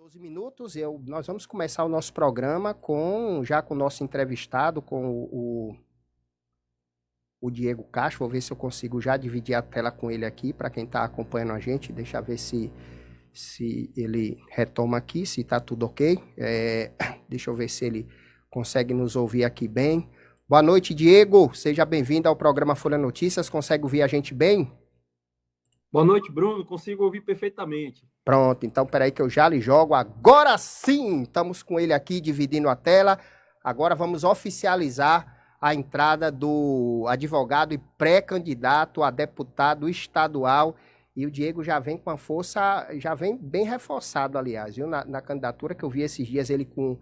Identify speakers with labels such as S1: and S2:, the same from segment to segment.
S1: 12 minutos, nós vamos começar o nosso programa já com o nosso entrevistado, com o Diego Castro. Vou ver se eu consigo já dividir a tela com ele aqui, para quem está acompanhando a gente. Deixa eu ver se ele retoma aqui, se está tudo ok. Deixa eu ver se ele consegue nos ouvir aqui bem. Boa noite, Diego. Seja bem-vindo ao programa Folha Notícias. Consegue ouvir a gente bem?
S2: Boa noite, Bruno. Consigo ouvir perfeitamente.
S1: Pronto, então peraí que eu já lhe jogo. Agora sim, estamos com ele aqui dividindo a tela. Agora vamos oficializar a entrada do advogado e pré-candidato a deputado estadual. E o Diego já vem com a força, já vem bem reforçado, aliás, viu? Na candidatura que eu vi esses dias ele com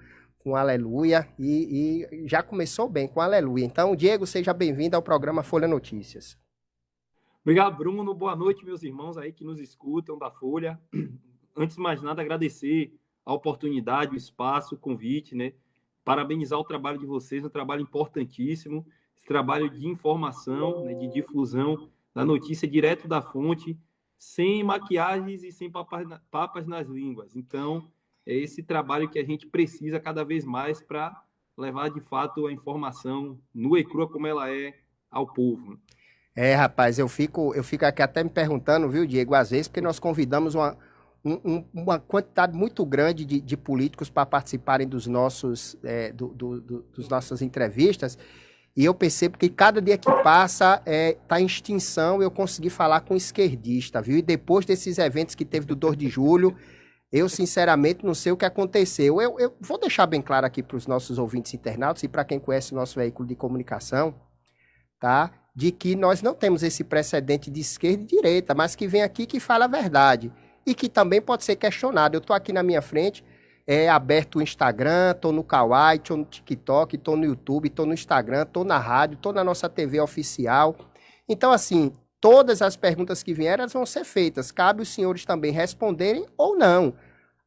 S1: Aleluia e já começou bem com Aleluia. Então, Diego, seja bem-vindo ao programa Folha Notícias.
S2: Obrigado, Bruno. Boa noite, meus irmãos aí que nos escutam da Folha. Antes de mais nada, agradecer a oportunidade, o espaço, o convite, né? Parabenizar o trabalho de vocês, um trabalho importantíssimo, esse trabalho de informação, né, de difusão da notícia direto da fonte, sem maquiagens e sem papas nas línguas. Então, é esse trabalho que a gente precisa cada vez mais para levar, de fato, a informação nua e crua como ela é ao povo.
S1: Rapaz, eu fico aqui até me perguntando, viu, Diego, às vezes, porque nós convidamos uma quantidade muito grande de políticos para participarem dos nossos, dos nossas entrevistas, e eu percebo que cada dia que passa está em extinção eu consegui falar com esquerdista, viu? E depois desses eventos que teve do 2 de julho, eu sinceramente não sei o que aconteceu. Eu vou deixar bem claro aqui para os nossos ouvintes internautas e para quem conhece o nosso veículo de comunicação, tá? De que nós não temos esse precedente de esquerda e direita, mas que vem aqui que fala a verdade e que também pode ser questionado. Eu estou aqui na minha frente, aberto o Instagram, estou no Kawaii, estou no TikTok, estou no YouTube, estou no Instagram, estou na rádio, estou na nossa TV oficial. Então, assim, todas as perguntas que vieram elas vão ser feitas. Cabe os senhores também responderem ou não.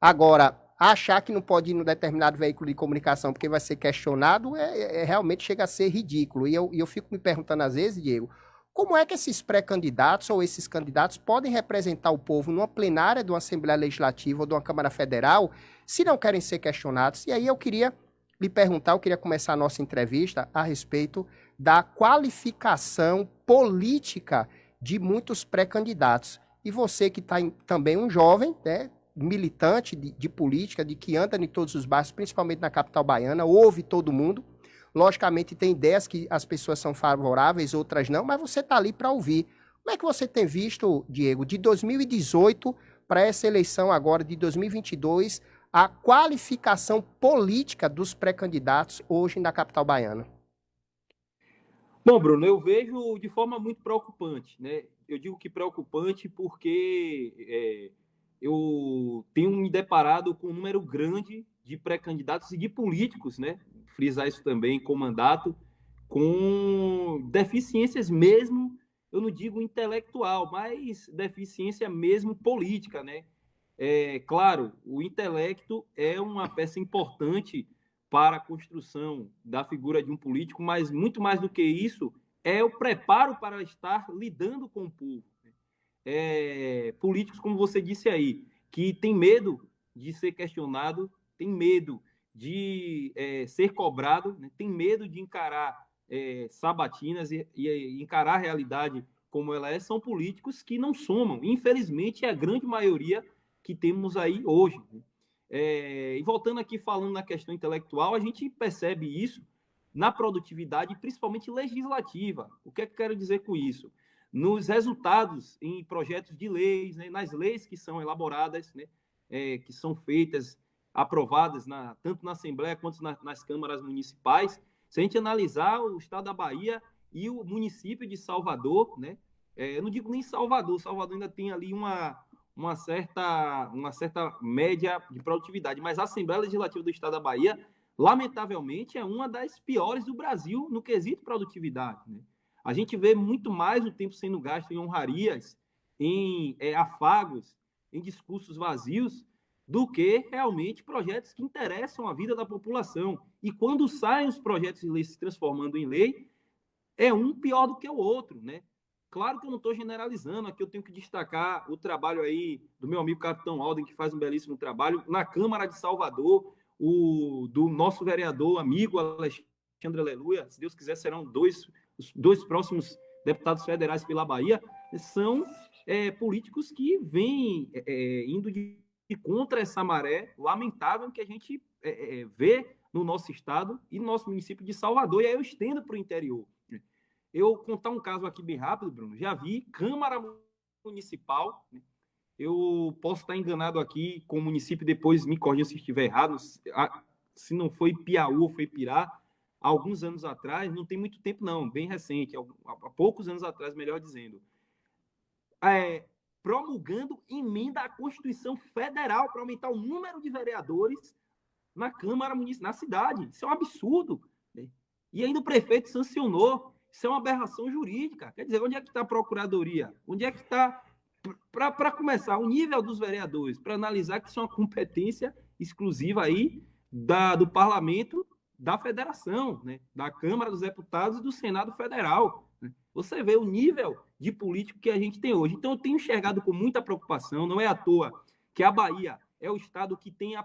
S1: Agora, achar que não pode ir num determinado veículo de comunicação porque vai ser questionado realmente chega a ser ridículo. E eu fico me perguntando às vezes, Diego, como é que esses pré-candidatos ou esses candidatos podem representar o povo numa plenária de uma Assembleia Legislativa ou de uma Câmara Federal se não querem ser questionados? E aí eu queria lhe perguntar, eu queria começar a nossa entrevista a respeito da qualificação política de muitos pré-candidatos. E você que está também um jovem, né? Militante de política, de que anda em todos os bairros, principalmente na capital baiana, ouve todo mundo. Logicamente, tem ideias que as pessoas são favoráveis, outras não, mas você está ali para ouvir. Como é que você tem visto, Diego, de 2018 para essa eleição agora de 2022, a qualificação política dos pré-candidatos hoje na capital baiana?
S2: Bom, Bruno, eu vejo de forma muito preocupante, né? Eu digo que preocupante porque eu tenho me deparado com um número grande de pré-candidatos e de políticos, né? Frisar isso também com mandato, com deficiências mesmo, eu não digo intelectual, mas deficiência mesmo política, né? Claro, o intelecto é uma peça importante para a construção da figura de um político, mas muito mais do que isso, é o preparo para estar lidando com o povo. Políticos, como você disse aí, que tem medo de ser questionado, tem medo de ser cobrado, né? Tem medo de encarar sabatinas e encarar a realidade como ela é, são políticos que não somam. Infelizmente, é a grande maioria que temos aí hoje. E voltando aqui, falando na questão intelectual, a gente percebe isso na produtividade, principalmente legislativa. O que é que eu quero dizer com isso? Nos resultados em projetos de leis, né, nas leis que são elaboradas, né, que são feitas, aprovadas tanto na Assembleia quanto nas câmaras municipais. Se a gente analisar o estado da Bahia e o município de Salvador, né, eu não digo nem Salvador ainda tem ali uma certa média de produtividade, mas a Assembleia Legislativa do Estado da Bahia, lamentavelmente, é uma das piores do Brasil no quesito produtividade, né? A gente vê muito mais o tempo sendo gasto em honrarias, em afagos, em discursos vazios, do que realmente projetos que interessam a vida da população. E quando saem os projetos de lei se transformando em lei, é um pior do que o outro, né? Claro que eu não estou generalizando, aqui eu tenho que destacar o trabalho aí do meu amigo Capitão Alden, que faz um belíssimo trabalho, na Câmara de Salvador, do nosso vereador, amigo Alexandre Aleluia, se Deus quiser serão os dois próximos deputados federais pela Bahia, são políticos que vêm indo de contra essa maré lamentável que a gente vê no nosso estado e no nosso município de Salvador, e aí eu estendo para o interior. Eu contar um caso aqui bem rápido, Bruno. Já vi Câmara Municipal. Eu posso estar enganado aqui com o município, depois me corrija se estiver errado. Se não foi Piauí ou foi Pirá, há alguns anos atrás, não tem muito tempo não, bem recente, há poucos anos atrás, melhor dizendo, promulgando emenda à Constituição Federal para aumentar o número de vereadores na Câmara Municipal, na cidade. Isso é um absurdo. Né? E ainda o prefeito sancionou. Isso é uma aberração jurídica. Quer dizer, onde é que está a Procuradoria? Onde é que está, para começar, o nível dos vereadores, para analisar que isso é uma competência exclusiva aí do Parlamento da Federação, né? Da Câmara dos Deputados e do Senado Federal. Né? Você vê o nível de político que a gente tem hoje. Então, eu tenho enxergado com muita preocupação, não é à toa que a Bahia é o estado que tem o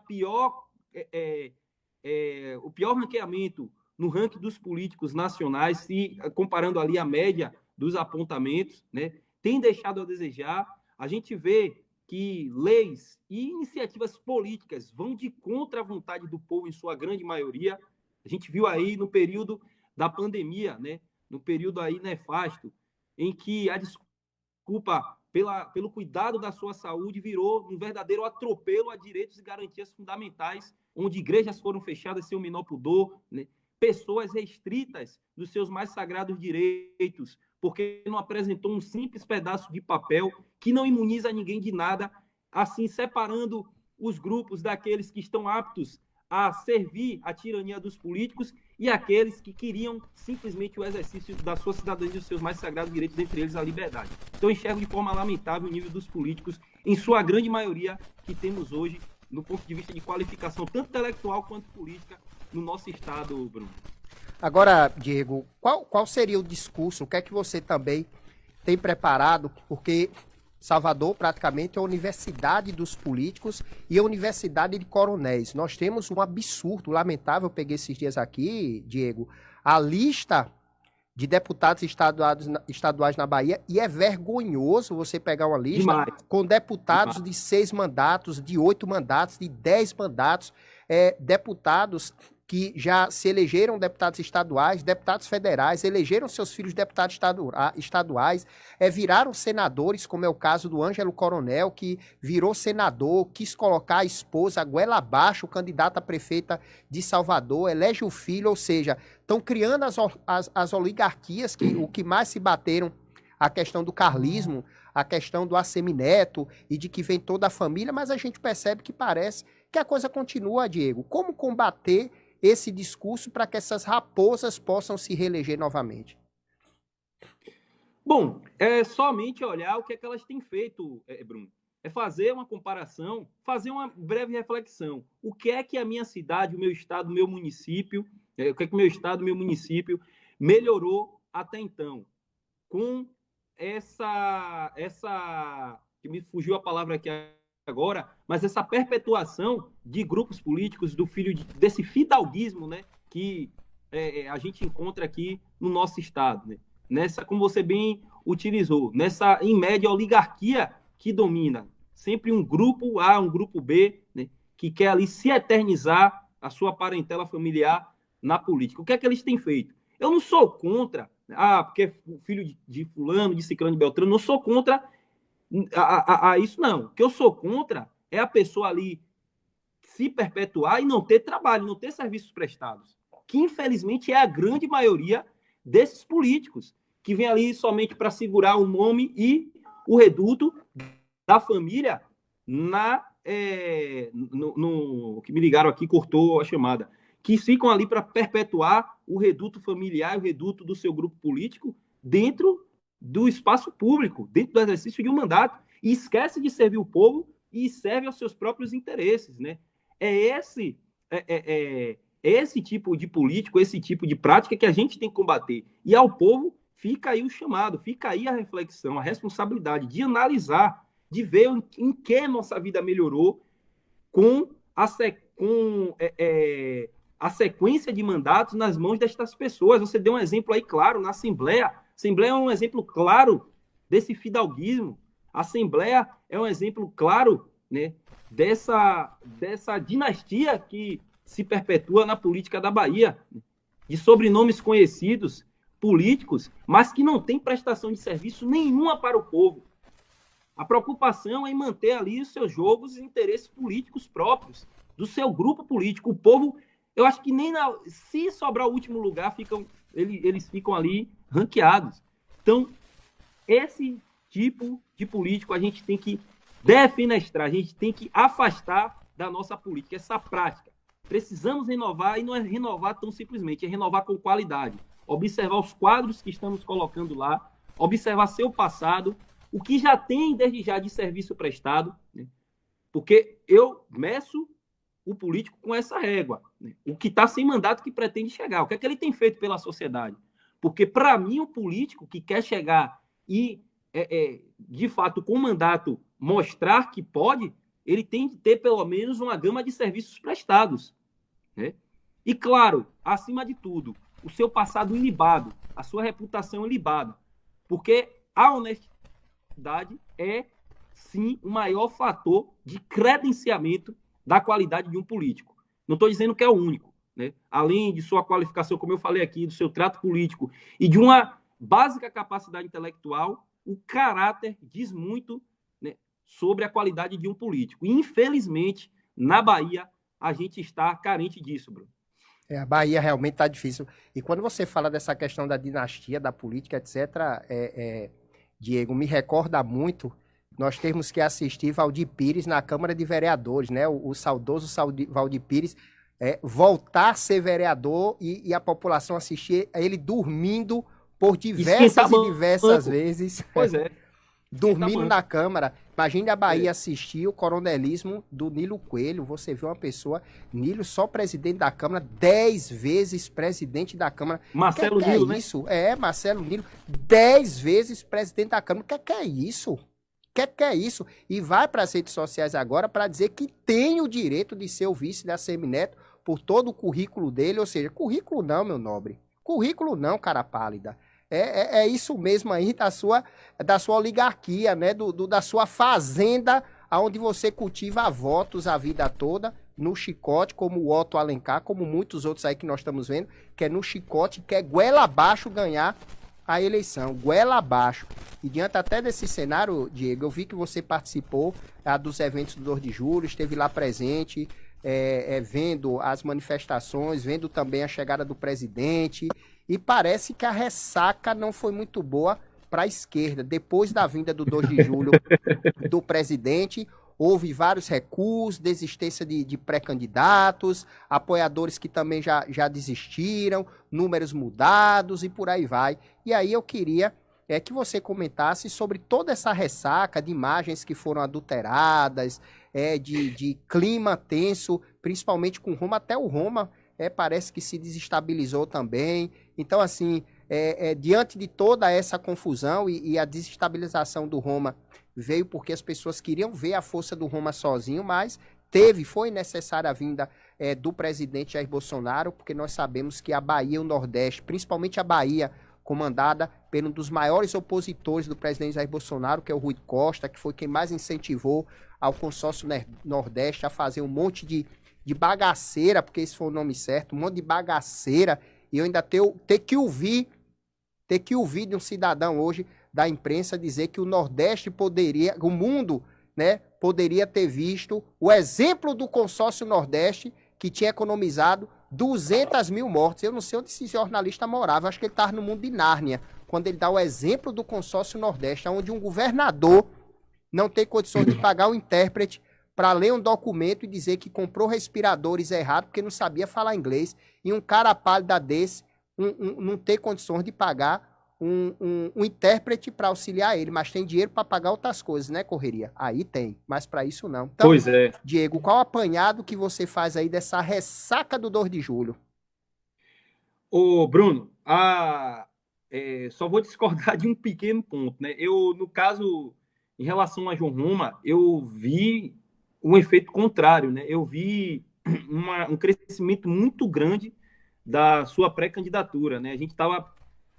S2: pior ranqueamento no ranking dos políticos nacionais, se comparando ali a média dos apontamentos, né, tem deixado a desejar. A gente vê que leis e iniciativas políticas vão de contra a vontade do povo, em sua grande maioria. A gente viu aí no período da pandemia, né, no período aí nefasto, em que a desculpa pelo cuidado da sua saúde virou um verdadeiro atropelo a direitos e garantias fundamentais, onde igrejas foram fechadas sem o menor pudor, né? Pessoas restritas dos seus mais sagrados direitos, porque não apresentou um simples pedaço de papel que não imuniza ninguém de nada, assim separando os grupos daqueles que estão aptos a servir a tirania dos políticos e aqueles que queriam simplesmente o exercício da sua cidadania e dos seus mais sagrados direitos, entre eles a liberdade. Então, eu enxergo de forma lamentável o nível dos políticos, em sua grande maioria, que temos hoje, no ponto de vista de qualificação, tanto intelectual quanto política, no nosso estado, Bruno.
S1: Agora, Diego, qual seria o discurso? O que é que você também tem preparado? Porque Salvador praticamente é a universidade dos políticos e a universidade de coronéis. Nós temos um absurdo, lamentável, eu peguei esses dias aqui, Diego, a lista de deputados estaduais na Bahia, e é vergonhoso você pegar uma lista com deputados de 6 mandatos, de 8 mandatos, de 10 mandatos, deputados que já se elegeram deputados estaduais, deputados federais, elegeram seus filhos deputados estaduais, viraram senadores, como é o caso do Ângelo Coronel, que virou senador, quis colocar a esposa goela abaixo, candidata a prefeita de Salvador, elege o filho, ou seja, estão criando as oligarquias, que o que mais se bateram, a questão do carlismo, a questão do assemineto e de que vem toda a família, mas a gente percebe que parece que a coisa continua, Diego. Como combater esse discurso para que essas raposas possam se reeleger novamente?
S2: Bom, é somente olhar o que é que elas têm feito, Bruno. É fazer uma comparação, fazer uma breve reflexão. O que é que a minha cidade, o meu estado, o meu município, o que é que o meu estado, o meu município melhorou até então? Com essa que me fugiu a palavra aqui agora, mas essa perpetuação de grupos políticos do desse fidalguismo, né, que a gente encontra aqui no nosso estado, né? Nessa, como você bem utilizou, nessa, em média, oligarquia que domina. Sempre um grupo A, um grupo B, né, que quer ali se eternizar a sua parentela familiar na política. O que é que eles têm feito? Eu não sou contra, porque é filho de fulano, de ciclano, de beltrano, não sou contra isso, não. O que eu sou contra é a pessoa ali se perpetuar e não ter trabalho, não ter serviços prestados, que infelizmente é a grande maioria desses políticos, que vem ali somente para segurar o nome e o reduto da família que me ligaram aqui, cortou a chamada, que ficam ali para perpetuar o reduto familiar, o reduto do seu grupo político dentro do espaço público, dentro do exercício de um mandato, e esquece de servir o povo e serve aos seus próprios interesses, né? Esse tipo de político, esse tipo de prática que a gente tem que combater. E ao povo fica aí o chamado, fica aí a reflexão, a responsabilidade de analisar, de ver em que nossa vida melhorou com a sequência de mandatos nas mãos destas pessoas. Você deu um exemplo aí claro na Assembleia. A Assembleia é um exemplo claro desse fidalguismo. A Assembleia é um exemplo claro, né, dessa dinastia que se perpetua na política da Bahia, de sobrenomes conhecidos, políticos, mas que não tem prestação de serviço nenhuma para o povo. A preocupação é em manter ali os seus jogos e interesses políticos próprios, do seu grupo político. O povo, eu acho que nem se sobrar o último lugar, eles ficam ali ranqueados. Então, esse tipo de político a gente tem que defenestrar, a gente tem que afastar da nossa política, essa prática. Precisamos renovar, e não é renovar tão simplesmente, é renovar com qualidade. Observar os quadros que estamos colocando lá, observar seu passado, o que já tem desde já de serviço prestado, né? Porque eu meço o político com essa régua, né? O que está sem mandato que pretende chegar, o que é que ele tem feito pela sociedade. Porque, para mim, o político que quer chegar e, de fato, com mandato, mostrar que pode, ele tem que ter, pelo menos, uma gama de serviços prestados, né? E, claro, acima de tudo, o seu passado ilibado, a sua reputação ilibada. Porque a honestidade é, sim, o maior fator de credenciamento da qualidade de um político. Não estou dizendo que é o único, né? Além de sua qualificação, como eu falei aqui, do seu trato político e de uma básica capacidade intelectual, o caráter diz muito, né, sobre a qualidade de um político. E, infelizmente, na Bahia, a gente está carente disso, Bruno.
S1: A Bahia realmente está difícil. E quando você fala dessa questão da dinastia, da política, etc., Diego, me recorda muito nós temos que assistir Valdir Pires na Câmara de Vereadores, né? O saudoso Valdir Pires voltar a ser vereador e a população assistir a ele dormindo por diversas e diversas vezes.
S2: Pois é.
S1: Dormindo na Câmara. Imagine a Bahia assistir o coronelismo do Nilo Coelho. Você vê uma pessoa, Nilo só presidente da Câmara, 10 vezes presidente da Câmara.
S2: Marcelo Nilo, né?
S1: Isso? Marcelo Nilo, 10 vezes presidente da Câmara. O que é isso? Que é isso? E vai para as redes sociais agora para dizer que tem o direito de ser o vice da Semineto por todo o currículo dele. Ou seja, currículo não, meu nobre. Currículo não, cara pálida. É isso mesmo aí da sua oligarquia, né? Da sua fazenda, onde você cultiva votos a vida toda, no chicote, como o Otto Alencar, como muitos outros aí que nós estamos vendo, que é no chicote, que é goela abaixo ganhar a eleição, goela abaixo. E diante até desse cenário, Diego, eu vi que você participou dos eventos do 2 de julho, esteve lá presente, vendo as manifestações, vendo também a chegada do presidente, e parece que a ressaca não foi muito boa para a esquerda. Depois da vinda do 2 de julho do presidente, houve vários recuos, desistência de pré-candidatos, apoiadores que também já desistiram, números mudados e por aí vai. E aí eu queria que você comentasse sobre toda essa ressaca de imagens que foram adulteradas, de clima tenso, principalmente com o Roma. Até o Roma parece que se desestabilizou também. Então, assim, diante de toda essa confusão e a desestabilização do Roma veio porque as pessoas queriam ver a força do Roma sozinho, mas foi necessária a vinda do presidente Jair Bolsonaro, porque nós sabemos que a Bahia e o Nordeste, principalmente a Bahia, comandada por um dos maiores opositores do presidente Jair Bolsonaro, que é o Rui Costa, que foi quem mais incentivou ao consórcio Nordeste a fazer um monte de bagaceira, porque esse foi o nome certo, um monte de bagaceira, e eu ainda ter que ouvir de um cidadão hoje da imprensa dizer que o Nordeste o mundo, né, poderia ter visto o exemplo do consórcio Nordeste, que tinha economizado 200 mil mortes. Eu não sei onde esse jornalista morava, acho que ele estava no mundo de Nárnia, quando ele dá o exemplo do consórcio Nordeste, onde um governador não tem condições de pagar o intérprete para ler um documento e dizer que comprou respiradores errados porque não sabia falar inglês, e um cara pálido desse não ter condições de pagar um intérprete para auxiliar ele, mas tem dinheiro para pagar outras coisas, né, Correria? Aí tem, mas para isso não. Então,
S2: pois é.
S1: Diego, qual o apanhado que você faz aí dessa ressaca do 2 de julho?
S2: Ô, Bruno, só vou discordar de um pequeno ponto, né? No caso, em relação a João Roma, eu vi um efeito contrário, né? Eu vi um crescimento muito grande da sua pré-candidatura, né? A gente estava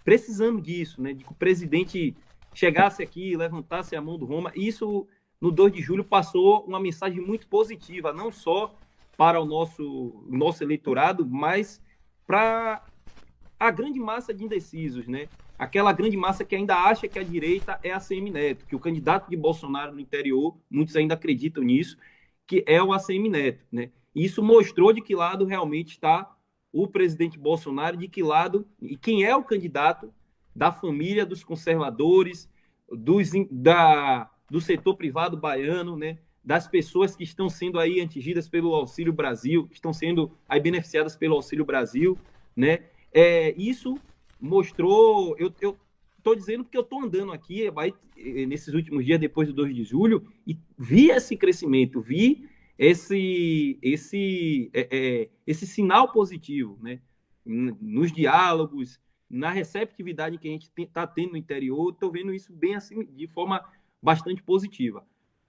S2: precisando disso, né? De que o presidente chegasse aqui, levantasse a mão do Roma. Isso, no 2 de julho, passou uma mensagem muito positiva, não só para o nosso eleitorado, mas para a grande massa de indecisos, né? Aquela grande massa que ainda acha que a direita é a ACM Neto, que o candidato de Bolsonaro no interior, muitos ainda acreditam nisso, que é o ACM Neto, né? Isso mostrou de que lado realmente está o presidente Bolsonaro, de que lado e quem é o candidato da família dos conservadores, do setor privado baiano, né? Das pessoas que estão sendo aí atingidas pelo Auxílio Brasil, que estão sendo aí beneficiadas pelo Auxílio Brasil, né? Isso mostrou. Eu estou dizendo porque eu estou andando aqui nesses últimos dias, depois do 2 de julho, e vi esse crescimento, vi esse sinal positivo, né? Nos diálogos, na receptividade que a gente está tendo no interior, estou vendo isso bem assim, de forma bastante positiva.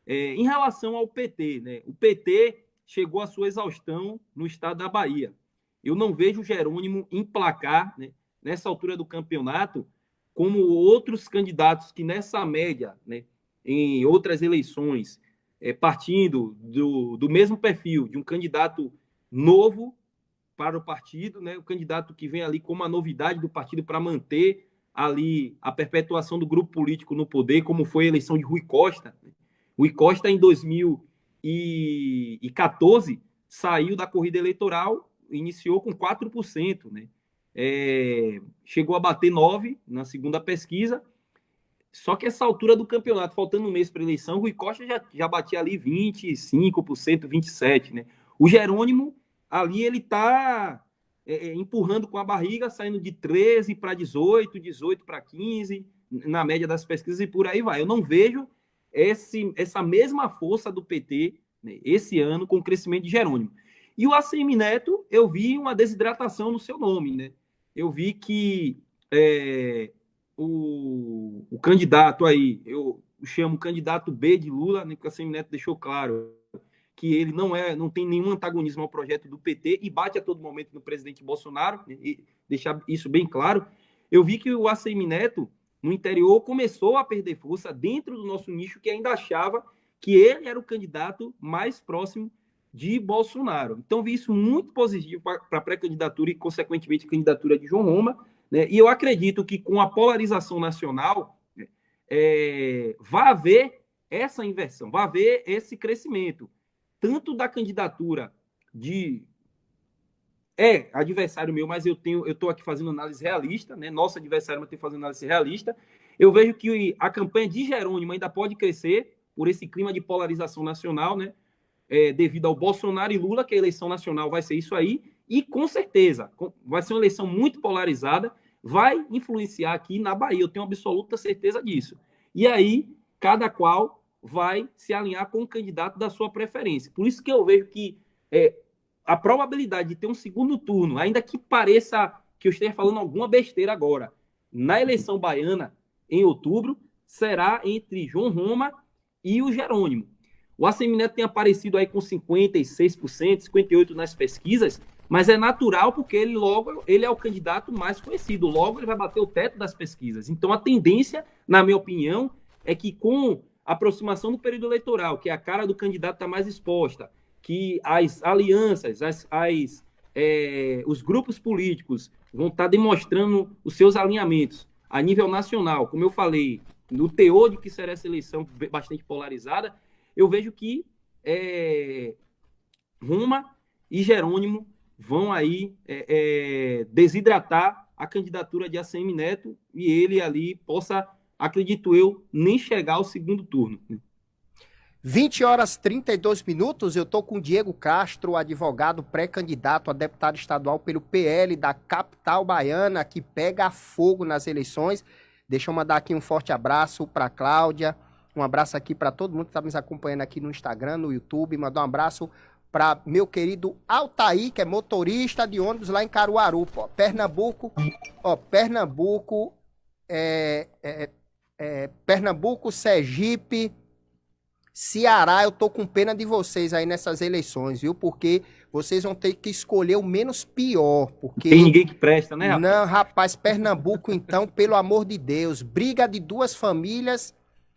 S2: Em relação ao PT, né? O PT chegou à sua exaustão no estado da Bahia. Eu não vejo o Jerônimo emplacar, né, nessa altura do campeonato, como outros candidatos que nessa média, né, em outras eleições, partindo do mesmo perfil de um candidato novo para o partido, né, o candidato que vem ali como a novidade do partido para manter ali a perpetuação do grupo político no poder, como foi a eleição de Rui Costa. Rui Costa, em 2014, saiu da corrida eleitoral, iniciou com 4%, né? Chegou a bater 9% na segunda pesquisa, só que essa altura do campeonato, faltando um mês para a eleição, o Rui Costa já batia ali 25%, 27%, né? O Jerônimo, ali ele está empurrando com a barriga, saindo de 13 para 18, 18 para 15, na média das pesquisas e por aí vai. Eu não vejo essa mesma força do PT, né, esse ano com o crescimento de Jerônimo. E o ACM Neto, eu vi uma desidratação no seu nome, né? Eu vi que o candidato aí, eu chamo candidato B de Lula, né, que o ACM Neto deixou claro que ele não tem nenhum antagonismo ao projeto do PT e bate a todo momento no presidente Bolsonaro, né, e deixar isso bem claro. Eu vi que o ACM Neto, no interior, começou a perder força dentro do nosso nicho, que ainda achava que ele era o candidato mais próximo de Bolsonaro. Então, vi isso muito positivo para a pré-candidatura e, consequentemente, a candidatura de João Roma, né? E eu acredito que, com a polarização nacional, vai haver essa inversão, vai haver esse crescimento, tanto da candidatura de adversário meu, mas eu estou aqui fazendo análise realista, né? Nosso adversário vai ter fazendo análise realista. Eu vejo que a campanha de Jerônimo ainda pode crescer por esse clima de polarização nacional, né? Devido ao Bolsonaro e Lula, que a eleição nacional vai ser isso aí, e com certeza vai ser uma eleição muito polarizada, vai influenciar aqui na Bahia, eu tenho absoluta certeza disso. E aí, cada qual vai se alinhar com o candidato da sua preferência. Por isso que eu vejo que a probabilidade de ter um segundo turno, ainda que pareça que eu esteja falando alguma besteira agora, na eleição baiana, em outubro, será entre João Roma e o Jerônimo. O ACM Neto tem aparecido aí com 56%, 58% nas pesquisas, mas é natural porque ele é o candidato mais conhecido, logo ele vai bater o teto das pesquisas. Então a tendência, na minha opinião, é que com a aproximação do período eleitoral, que a cara do candidato está mais exposta, que as alianças, os grupos políticos vão estar demonstrando os seus alinhamentos a nível nacional, como eu falei, no teor de que será essa eleição bastante polarizada, eu vejo que Roma e Jerônimo vão aí desidratar a candidatura de ACM Neto e ele ali possa, acredito eu, nem chegar ao segundo turno.
S1: 20 horas e 32 minutos, eu estou com o Diego Castro, advogado pré-candidato a deputado estadual pelo PL da capital baiana, que pega fogo nas eleições. Deixa eu mandar aqui um forte abraço para a Cláudia, um abraço aqui para todo mundo que está nos acompanhando aqui no Instagram, no YouTube, mandar um abraço para meu querido Altair, que é motorista de ônibus lá em Caruaru, pô. Pernambuco Pernambuco, Sergipe, Ceará, eu tô com pena de vocês aí nessas eleições, viu? Porque vocês vão ter que escolher o menos pior, porque...
S2: Tem ninguém que presta, né, rapaz?
S1: Não, rapaz, Pernambuco, então, pelo amor de Deus, briga de duas famílias,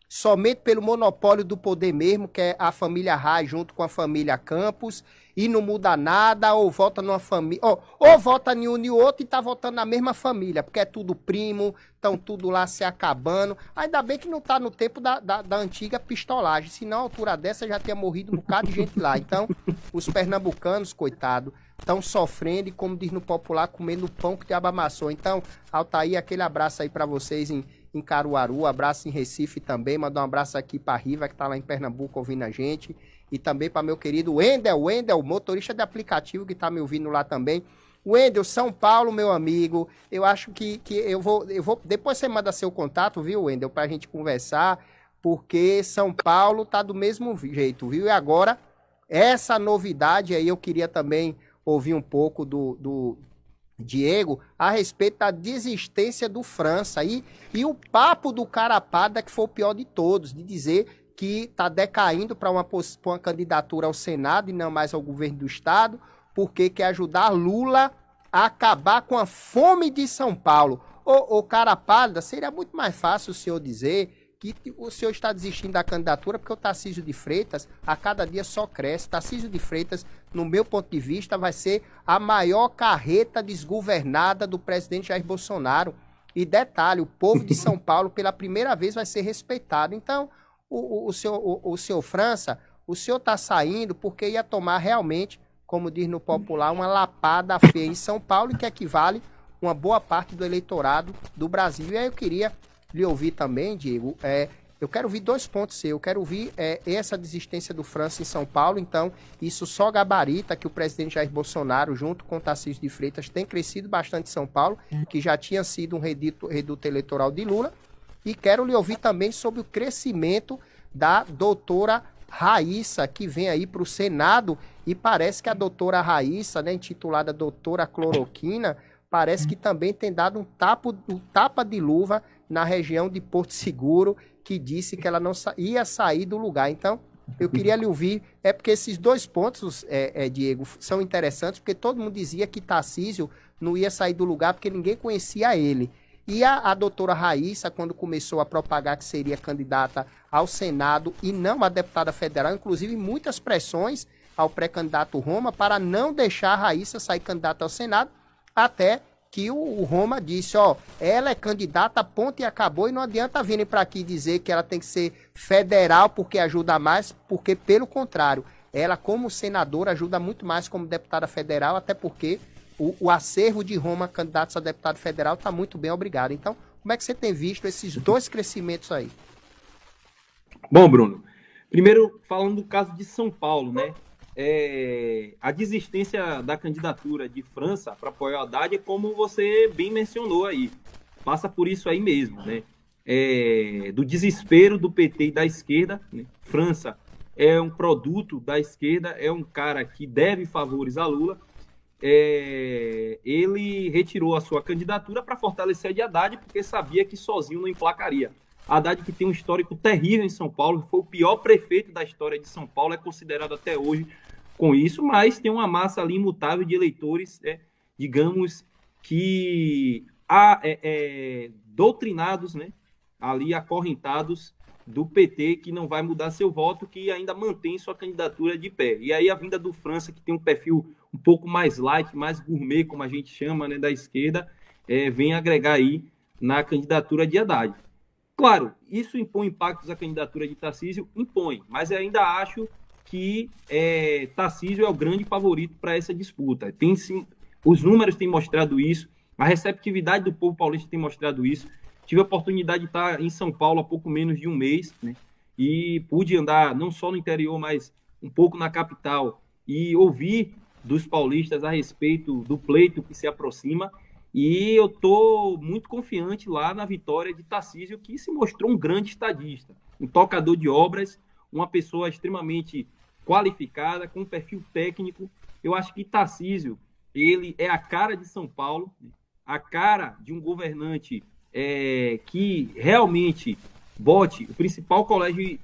S1: somente pelo monopólio do poder mesmo, que é a família Rai junto com a família Campos, e não muda nada, ou vota numa família, ou vota em um e outro e tá votando na mesma família, porque é tudo primo, estão tudo lá se acabando. Ainda bem que não tá no tempo da antiga pistolagem, senão a altura dessa já tinha morrido um bocado de gente lá. Então, os pernambucanos, coitado, estão sofrendo e, como diz no popular, comendo o pão que o diabo amassou. Então, Altair, aquele abraço aí para vocês em Caruaru, abraço em Recife também, mandar um abraço aqui para Riva, que tá lá em Pernambuco ouvindo a gente, e também para meu querido Wendel, motorista de aplicativo que tá me ouvindo lá também. Wendel, São Paulo, meu amigo, eu acho que eu vou, depois você manda seu contato, viu, Wendel, pra gente conversar, porque São Paulo tá do mesmo jeito, viu? E agora, essa novidade aí eu queria também ouvir um pouco do Diego a respeito da desistência do França e o papo do Carapada, que foi o pior de todos, de dizer que está decaindo para uma candidatura ao Senado e não mais ao governo do Estado, porque quer ajudar Lula a acabar com a fome de São Paulo. Ô Carapada, seria muito mais fácil o senhor dizer que o senhor está desistindo da candidatura porque o Tarcísio de Freitas a cada dia só cresce. Tarcísio de Freitas, no meu ponto de vista, vai ser a maior carreta desgovernada do presidente Jair Bolsonaro. E detalhe, o povo de São Paulo pela primeira vez vai ser respeitado. Então, o senhor França, o senhor está saindo porque ia tomar realmente, como diz no popular, uma lapada feia em São Paulo, que equivale uma boa parte do eleitorado do Brasil. E aí eu queria lhe ouvir também, Diego, eu quero ouvir 2 pontos seus. Eu quero ouvir essa desistência do França em São Paulo. Então, isso só gabarita que o presidente Jair Bolsonaro, junto com o Tarcísio de Freitas, tem crescido bastante em São Paulo, que já tinha sido um reduto eleitoral de Lula. E quero lhe ouvir também sobre o crescimento da doutora Raíssa, que vem aí para o Senado, e parece que a doutora Raíssa, né, intitulada doutora Cloroquina, parece que também tem dado um tapa de luva na região de Porto Seguro, que disse que ela não ia sair do lugar. Então, eu queria lhe ouvir, porque esses 2 pontos, Diego, são interessantes, porque todo mundo dizia que Tarcísio não ia sair do lugar porque ninguém conhecia ele. E a doutora Raíssa, quando começou a propagar que seria candidata ao Senado e não a deputada federal, inclusive muitas pressões ao pré-candidato Roma para não deixar a Raíssa sair candidata ao Senado, até que o Roma disse, ela é candidata, ponto e acabou, e não adianta virem para aqui dizer que ela tem que ser federal porque ajuda mais, porque pelo contrário, ela como senadora ajuda muito mais como deputada federal, até porque o acervo de Roma, candidatos a deputado federal, está muito bem, obrigado. Então, como é que você tem visto esses 2 crescimentos aí?
S2: Bom, Bruno, primeiro falando do caso de São Paulo, né? A desistência da candidatura de França para apoiar o Haddad é como você bem mencionou aí. Passa por isso aí mesmo, né? Do desespero do PT e da esquerda, né? França é um produto da esquerda, é um cara que deve favores a Lula. Ele retirou a sua candidatura para fortalecer a de Haddad, porque sabia que sozinho não emplacaria. Haddad, que tem um histórico terrível em São Paulo, foi o pior prefeito da história de São Paulo, é considerado até hoje com isso, mas tem uma massa ali imutável de eleitores, digamos que doutrinados, né, ali acorrentados do PT, que não vai mudar seu voto, que ainda mantém sua candidatura de pé. E aí a vinda do França, que tem um perfil um pouco mais light, mais gourmet, como a gente chama, né, da esquerda, vem agregar aí na candidatura de Haddad. Claro, isso impõe impactos à candidatura de Tarcísio? Impõe, mas eu ainda acho que Tarcísio é o grande favorito para essa disputa. Os números têm mostrado isso, a receptividade do povo paulista tem mostrado isso. Tive a oportunidade de estar em São Paulo há pouco menos de um mês, né? E pude andar não só no interior, mas um pouco na capital e ouvir dos paulistas a respeito do pleito que se aproxima. E eu estou muito confiante lá na vitória de Tarcísio, que se mostrou um grande estadista, um tocador de obras, uma pessoa extremamente qualificada, com um perfil técnico. Eu acho que Tarcísio, ele é a cara de São Paulo, a cara de um governante que realmente bote o principal colégio,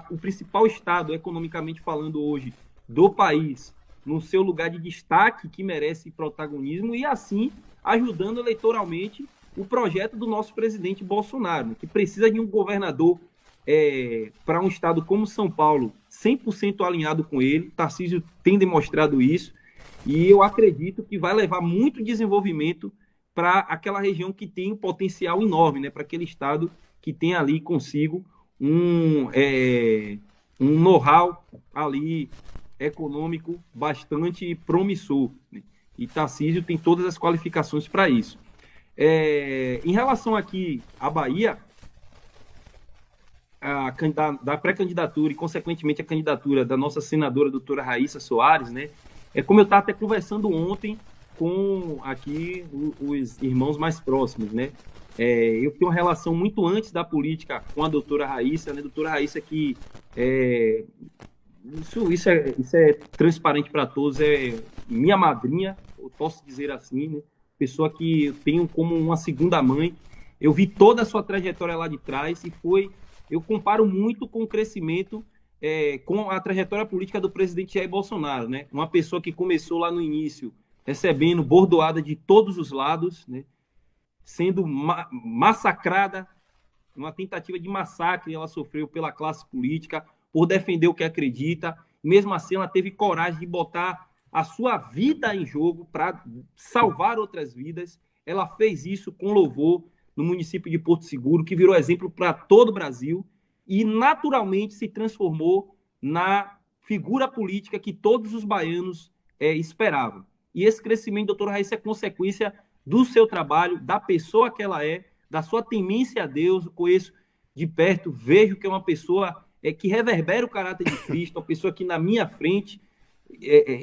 S2: o principal estado, economicamente falando hoje, do país, no seu lugar de destaque que merece protagonismo e, assim, ajudando eleitoralmente o projeto do nosso presidente Bolsonaro, né, que precisa de um governador para um estado como São Paulo 100% alinhado com ele. Tarcísio tem demonstrado isso e eu acredito que vai levar muito desenvolvimento para aquela região que tem um potencial enorme, né, para aquele estado que tem ali consigo um know-how ali econômico bastante promissor, né? E Tarcísio tem todas as qualificações para isso. Em relação aqui à Bahia, da pré-candidatura e, consequentemente, a candidatura da nossa senadora, doutora Raíssa Soares, né? Como eu estava até conversando ontem com aqui os irmãos mais próximos, né? Eu tenho uma relação muito antes da política com a doutora Raíssa, né? Doutora Raíssa que isso é transparente para todos, é minha madrinha, eu posso dizer assim, né? Pessoa que eu tenho como uma segunda mãe. Eu vi toda a sua trajetória lá de trás e eu comparo muito com o crescimento, com a trajetória política do presidente Jair Bolsonaro, né? Uma pessoa que começou lá no início recebendo bordoada de todos os lados, né? Sendo massacrada, uma tentativa de massacre ela sofreu pela classe política, por defender o que acredita. Mesmo assim, ela teve coragem de botar a sua vida em jogo para salvar outras vidas. Ela fez isso com louvor no município de Porto Seguro, que virou exemplo para todo o Brasil e naturalmente se transformou na figura política que todos os baianos esperavam. E esse crescimento, doutora Raíssa, é consequência do seu trabalho, da pessoa que ela é, da sua temência a Deus. Eu conheço de perto, vejo que é uma pessoa que reverbera o caráter de Cristo, uma pessoa que na minha frente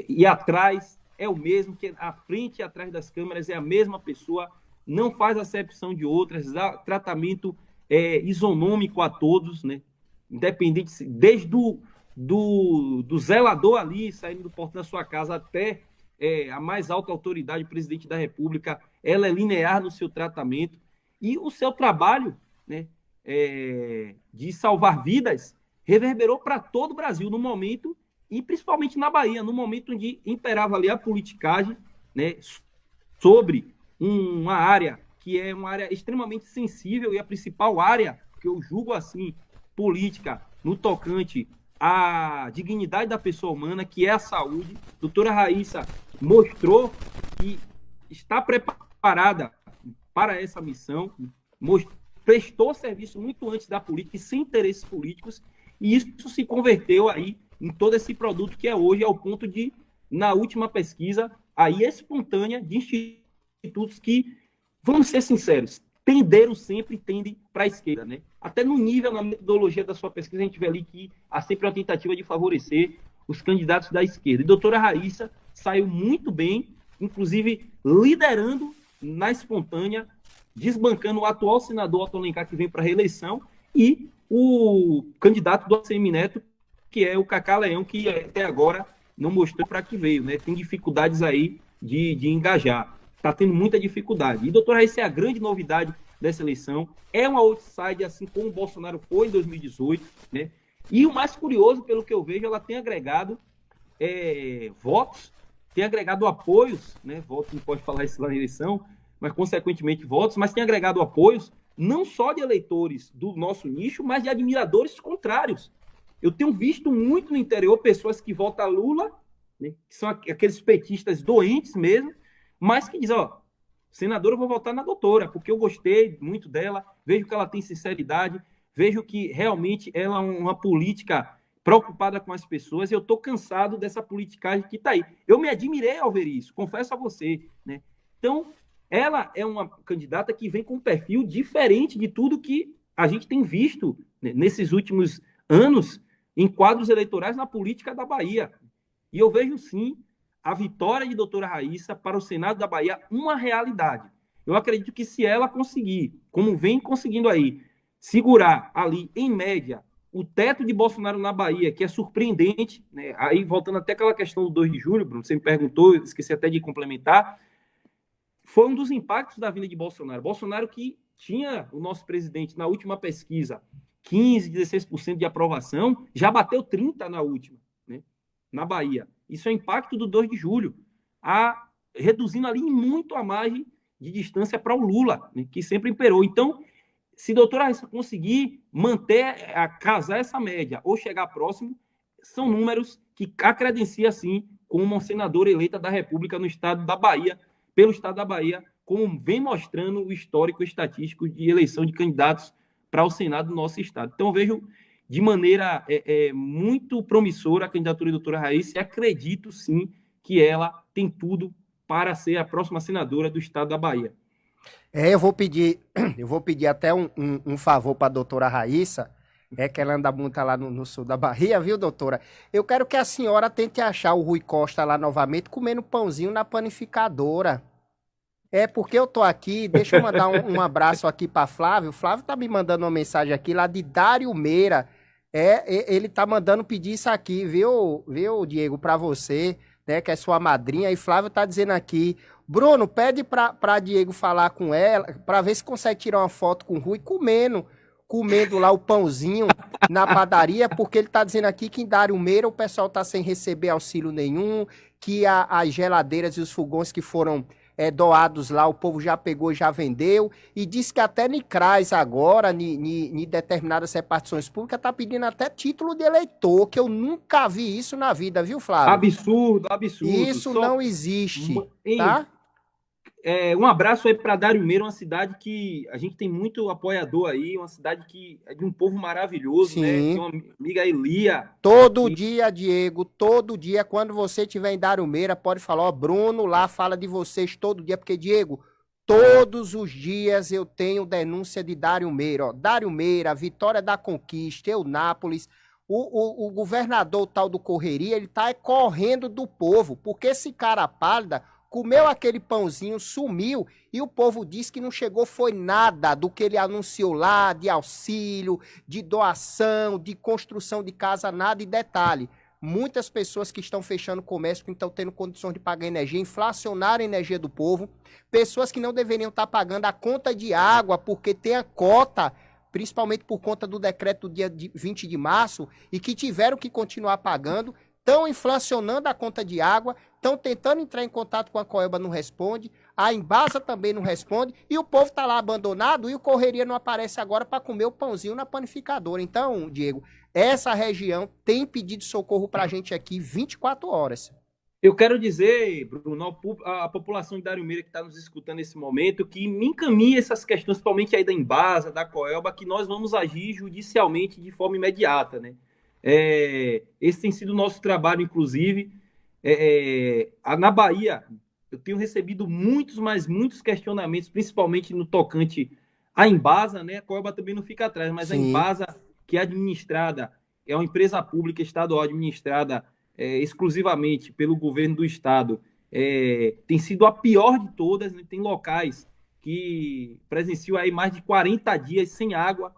S2: e atrás é o mesmo, que à frente e atrás das câmeras é a mesma pessoa, não faz acepção de outras, dá tratamento isonômico a todos, né? Independente, desde do zelador ali, saindo do portão da sua casa, até a mais alta autoridade, o presidente da República, ela é linear no seu tratamento. E o seu trabalho, né, de salvar vidas reverberou para todo o Brasil no momento, e principalmente na Bahia, no momento onde imperava ali a politicagem, né, sobre uma área que é uma área extremamente sensível e a principal área, que eu julgo assim, política, no tocante à dignidade da pessoa humana, que é a saúde. Doutora Raíssa mostrou que está preparada para essa missão, prestou serviço muito antes da política e sem interesses políticos, e isso se converteu aí em todo esse produto que é hoje, ao ponto de, na última pesquisa, aí espontânea de institutos que, vamos ser sinceros, tendem para a esquerda, né? Até no nível, na metodologia da sua pesquisa, a gente vê ali que há sempre uma tentativa de favorecer os candidatos da esquerda. E a doutora Raíssa saiu muito bem, inclusive liderando na espontânea, desbancando o atual senador Otto Alencar, que vem para a reeleição, e o candidato do ACM Neto, que é o Cacá Leão, que até agora não mostrou para que veio, né? Tem dificuldades aí de engajar. Está tendo muita dificuldade. E, doutora Raíssa, é a grande novidade dessa eleição. É uma outsider, assim como o Bolsonaro foi em 2018, né? E o mais curioso, pelo que eu vejo, ela tem agregado votos, tem agregado apoios, né? Votos, não pode falar isso lá na eleição, mas, consequentemente, votos, mas tem agregado apoios não só de eleitores do nosso nicho, mas de admiradores contrários. Eu tenho visto muito no interior pessoas que votam Lula, né, que são aqueles petistas doentes mesmo, mas que dizem, ó, senadora, eu vou votar na doutora, porque eu gostei muito dela, vejo que ela tem sinceridade, vejo que realmente ela é uma política preocupada com as pessoas, e eu estou cansado dessa politicagem que está aí. Eu me admirei ao ver isso, confesso a você, né? Então, ela é uma candidata que vem com um perfil diferente de tudo que a gente tem visto, né, nesses últimos anos em quadros eleitorais na política da Bahia. E eu vejo, sim, a vitória de doutora Raíssa para o Senado da Bahia uma realidade. Eu acredito que se ela conseguir, como vem conseguindo aí, segurar ali, em média, o teto de Bolsonaro na Bahia, que é surpreendente, né? Aí voltando até aquela questão do 2 de julho, Bruno, você me perguntou, eu esqueci até de complementar, foi um dos impactos da vinda de Bolsonaro. Bolsonaro que tinha o nosso presidente, na última pesquisa, 15%, 16% de aprovação, já bateu 30% na última, né, na Bahia. Isso é o impacto do 2 de julho, reduzindo ali muito a margem de distância para o Lula, né, que sempre imperou. Então, se a doutora Raíssa conseguir casar essa média ou chegar próximo, são números que a credencia, sim, como uma senadora eleita da República no estado da Bahia, pelo estado da Bahia, como vem mostrando o histórico estatístico de eleição de candidatos para o Senado do nosso estado. Então, eu vejo de maneira muito promissora a candidatura da doutora Raíssa e acredito, sim, que ela tem tudo para ser a próxima senadora do estado da Bahia.
S1: Eu vou pedir até um favor para a doutora Raíssa, que ela anda muito lá no sul da Bahia, viu, doutora? Eu quero que a senhora tente achar o Rui Costa lá novamente comendo pãozinho na panificadora. Porque eu tô aqui, deixa eu mandar um abraço aqui para Flávio. O Flávio tá me mandando uma mensagem aqui lá de Dário Meira. Ele tá mandando pedir isso aqui, viu, Diego, para você, né, que é sua madrinha. E Flávio tá dizendo aqui, Bruno, pede pra Diego falar com ela, para ver se consegue tirar uma foto com o Rui comendo lá o pãozinho na padaria, porque ele tá dizendo aqui que em Dário Meira o pessoal tá sem receber auxílio nenhum, que as geladeiras e os fogões que foram doados lá, o povo já pegou, já vendeu, e diz que até Nicrais agora, em determinadas repartições públicas, tá pedindo até título de eleitor, que eu nunca vi isso na vida, viu, Flávio?
S2: Absurdo.
S1: Isso não existe, tá?
S2: Um abraço aí para Dário Meira, uma cidade que a gente tem muito apoiador aí, uma cidade que é de um povo maravilhoso,
S1: Sim.
S2: né? Tem uma amiga Elia.
S1: Todo dia, Diego, todo dia, quando você estiver em Dário Meira, pode falar, ó, Bruno lá fala de vocês todo dia, porque, Diego, todos os dias eu tenho denúncia de Dário Meira, ó, Dário Meira, Vitória da Conquista, Eunápolis, o governador tal do Correria, ele tá correndo do povo, porque esse cara pálida comeu aquele pãozinho, sumiu, e o povo disse que não chegou foi nada do que ele anunciou lá, de auxílio, de doação, de construção de casa, nada. E detalhe, muitas pessoas que estão fechando comércio, que estão tendo condições de pagar energia, inflacionaram a energia do povo, pessoas que não deveriam estar pagando a conta de água, porque tem a cota, principalmente por conta do decreto do dia 20 de março, e que tiveram que continuar pagando, estão inflacionando a conta de água, estão tentando entrar em contato com a Coelba, não responde, a Embasa também não responde, e o povo está lá abandonado, e o Correria não aparece agora para comer o pãozinho na panificadora. Então, Diego, essa região tem pedido socorro para a gente aqui 24 horas.
S2: Eu quero dizer, Bruno, a população de Dário Meira que está nos escutando nesse momento, que me encaminha essas questões, principalmente aí da Embasa, da Coelba, que nós vamos agir judicialmente de forma imediata, né? Esse tem sido o nosso trabalho, inclusive. Na Bahia, eu tenho recebido muitos questionamentos, principalmente no tocante à Embasa, né? A Coelba também não fica atrás, mas Sim. A Embasa, que é administrada, é uma empresa pública estadual administrada exclusivamente pelo governo do estado, tem sido a pior de todas, né? Tem locais que presenciam aí mais de 40 dias sem água,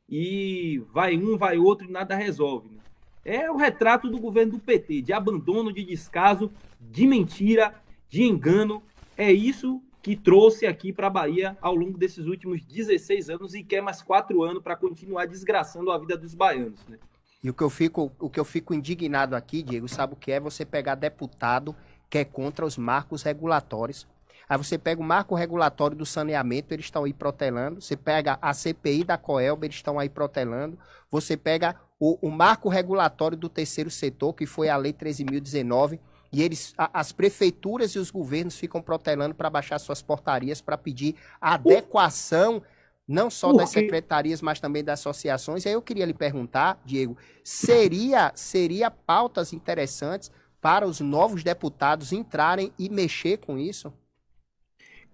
S2: e vai um, vai outro e nada resolve. Né? É o retrato do governo do PT, de abandono, de descaso, de mentira, de engano. É isso que trouxe aqui para a Bahia ao longo desses últimos 16 anos e quer mais 4 anos para continuar desgraçando a vida dos baianos. Né?
S1: E o que eu fico indignado aqui, Diego, sabe o que é? Você pegar deputado que é contra os marcos regulatórios. Aí você pega o marco regulatório do saneamento, eles estão aí protelando. Você pega a CPI da Coelba, eles estão aí protelando. Você pega o marco regulatório do terceiro setor, que foi a Lei 13.019, e as prefeituras e os governos ficam protelando para baixar suas portarias, para pedir adequação, não só das secretarias, mas também das associações. E aí eu queria lhe perguntar, Diego, seria pautas interessantes para os novos deputados entrarem e mexer com isso?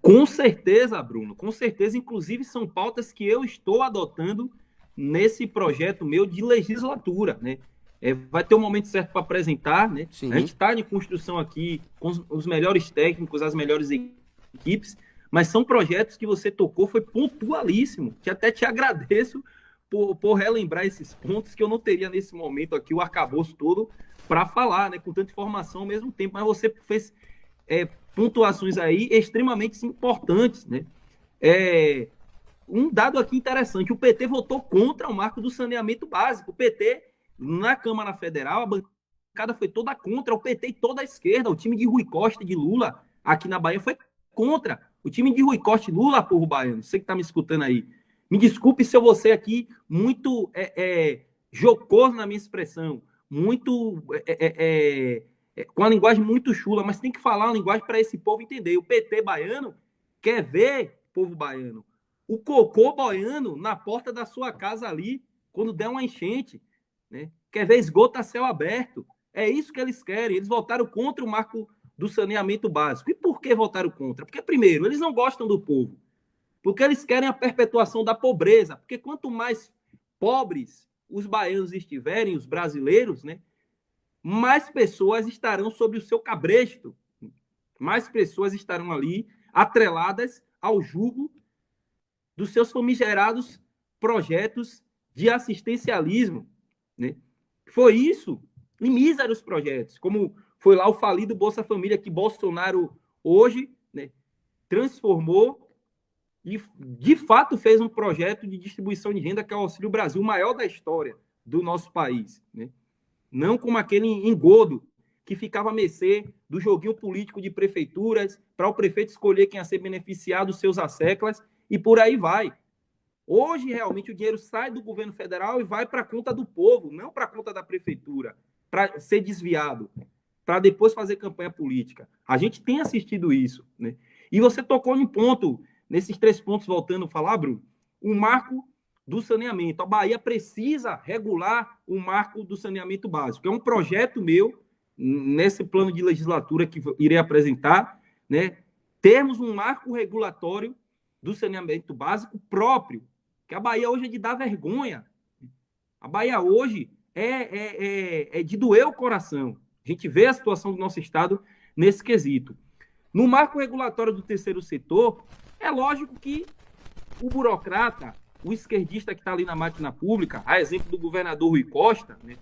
S2: Com certeza, Bruno, com certeza. Inclusive, são pautas que eu estou adotando nesse projeto meu de legislatura, né? Vai ter um momento certo para apresentar, né? Sim. A gente está em construção aqui com os melhores técnicos, as melhores equipes, mas são projetos que você tocou, foi pontualíssimo, que até te agradeço por relembrar esses pontos que eu não teria nesse momento aqui, o arcabouço todo, para falar, né? Com tanta informação ao mesmo tempo, mas você fez pontuações aí extremamente importantes, né? um dado aqui interessante, o PT votou contra o marco do saneamento básico. O PT, na Câmara Federal, a bancada foi toda contra, o PT e toda a esquerda, o time de Rui Costa e de Lula aqui na Bahia foi contra. O time de Rui Costa e Lula, povo baiano, você que está me escutando aí, me desculpe se eu vou ser aqui muito jocoso na minha expressão, muito com a linguagem muito chula, mas tem que falar uma linguagem para esse povo entender. O PT baiano quer ver, povo baiano, o cocô baiano na porta da sua casa ali, quando der uma enchente, né? Quer ver esgoto a céu aberto. É isso que eles querem. Eles votaram contra o marco do saneamento básico. E por que votaram contra? Porque, primeiro, eles não gostam do povo. Porque eles querem a perpetuação da pobreza. Porque quanto mais pobres os baianos estiverem, os brasileiros, né, mais pessoas estarão sob o seu cabresto. Mais pessoas estarão ali atreladas ao jugo dos seus famigerados projetos de assistencialismo, né? Foi isso, em míseros projetos, como foi lá o falido Bolsa Família, que Bolsonaro hoje, né, transformou e, de fato, fez um projeto de distribuição de renda que é o Auxílio Brasil, o maior da história do nosso país, né? Não como aquele engodo que ficava a mercê do joguinho político de prefeituras para o prefeito escolher quem ia ser beneficiado, os seus asseclas, e por aí vai. Hoje, realmente, o dinheiro sai do governo federal e vai para a conta do povo, não para a conta da prefeitura, para ser desviado, para depois fazer campanha política. A gente tem assistido isso, né? E você tocou em ponto, nesses 3 pontos, voltando a falar, Bruno, o marco do saneamento. A Bahia precisa regular o marco do saneamento básico. É um projeto meu, nesse plano de legislatura que irei apresentar, né? Termos um marco regulatório do saneamento básico próprio, que a Bahia hoje é de dar vergonha. A Bahia hoje é de doer o coração. A gente vê a situação do nosso estado nesse quesito. No marco regulatório do terceiro setor, é lógico que o burocrata, o esquerdista que está ali na máquina pública, a exemplo do governador Rui Costa, né,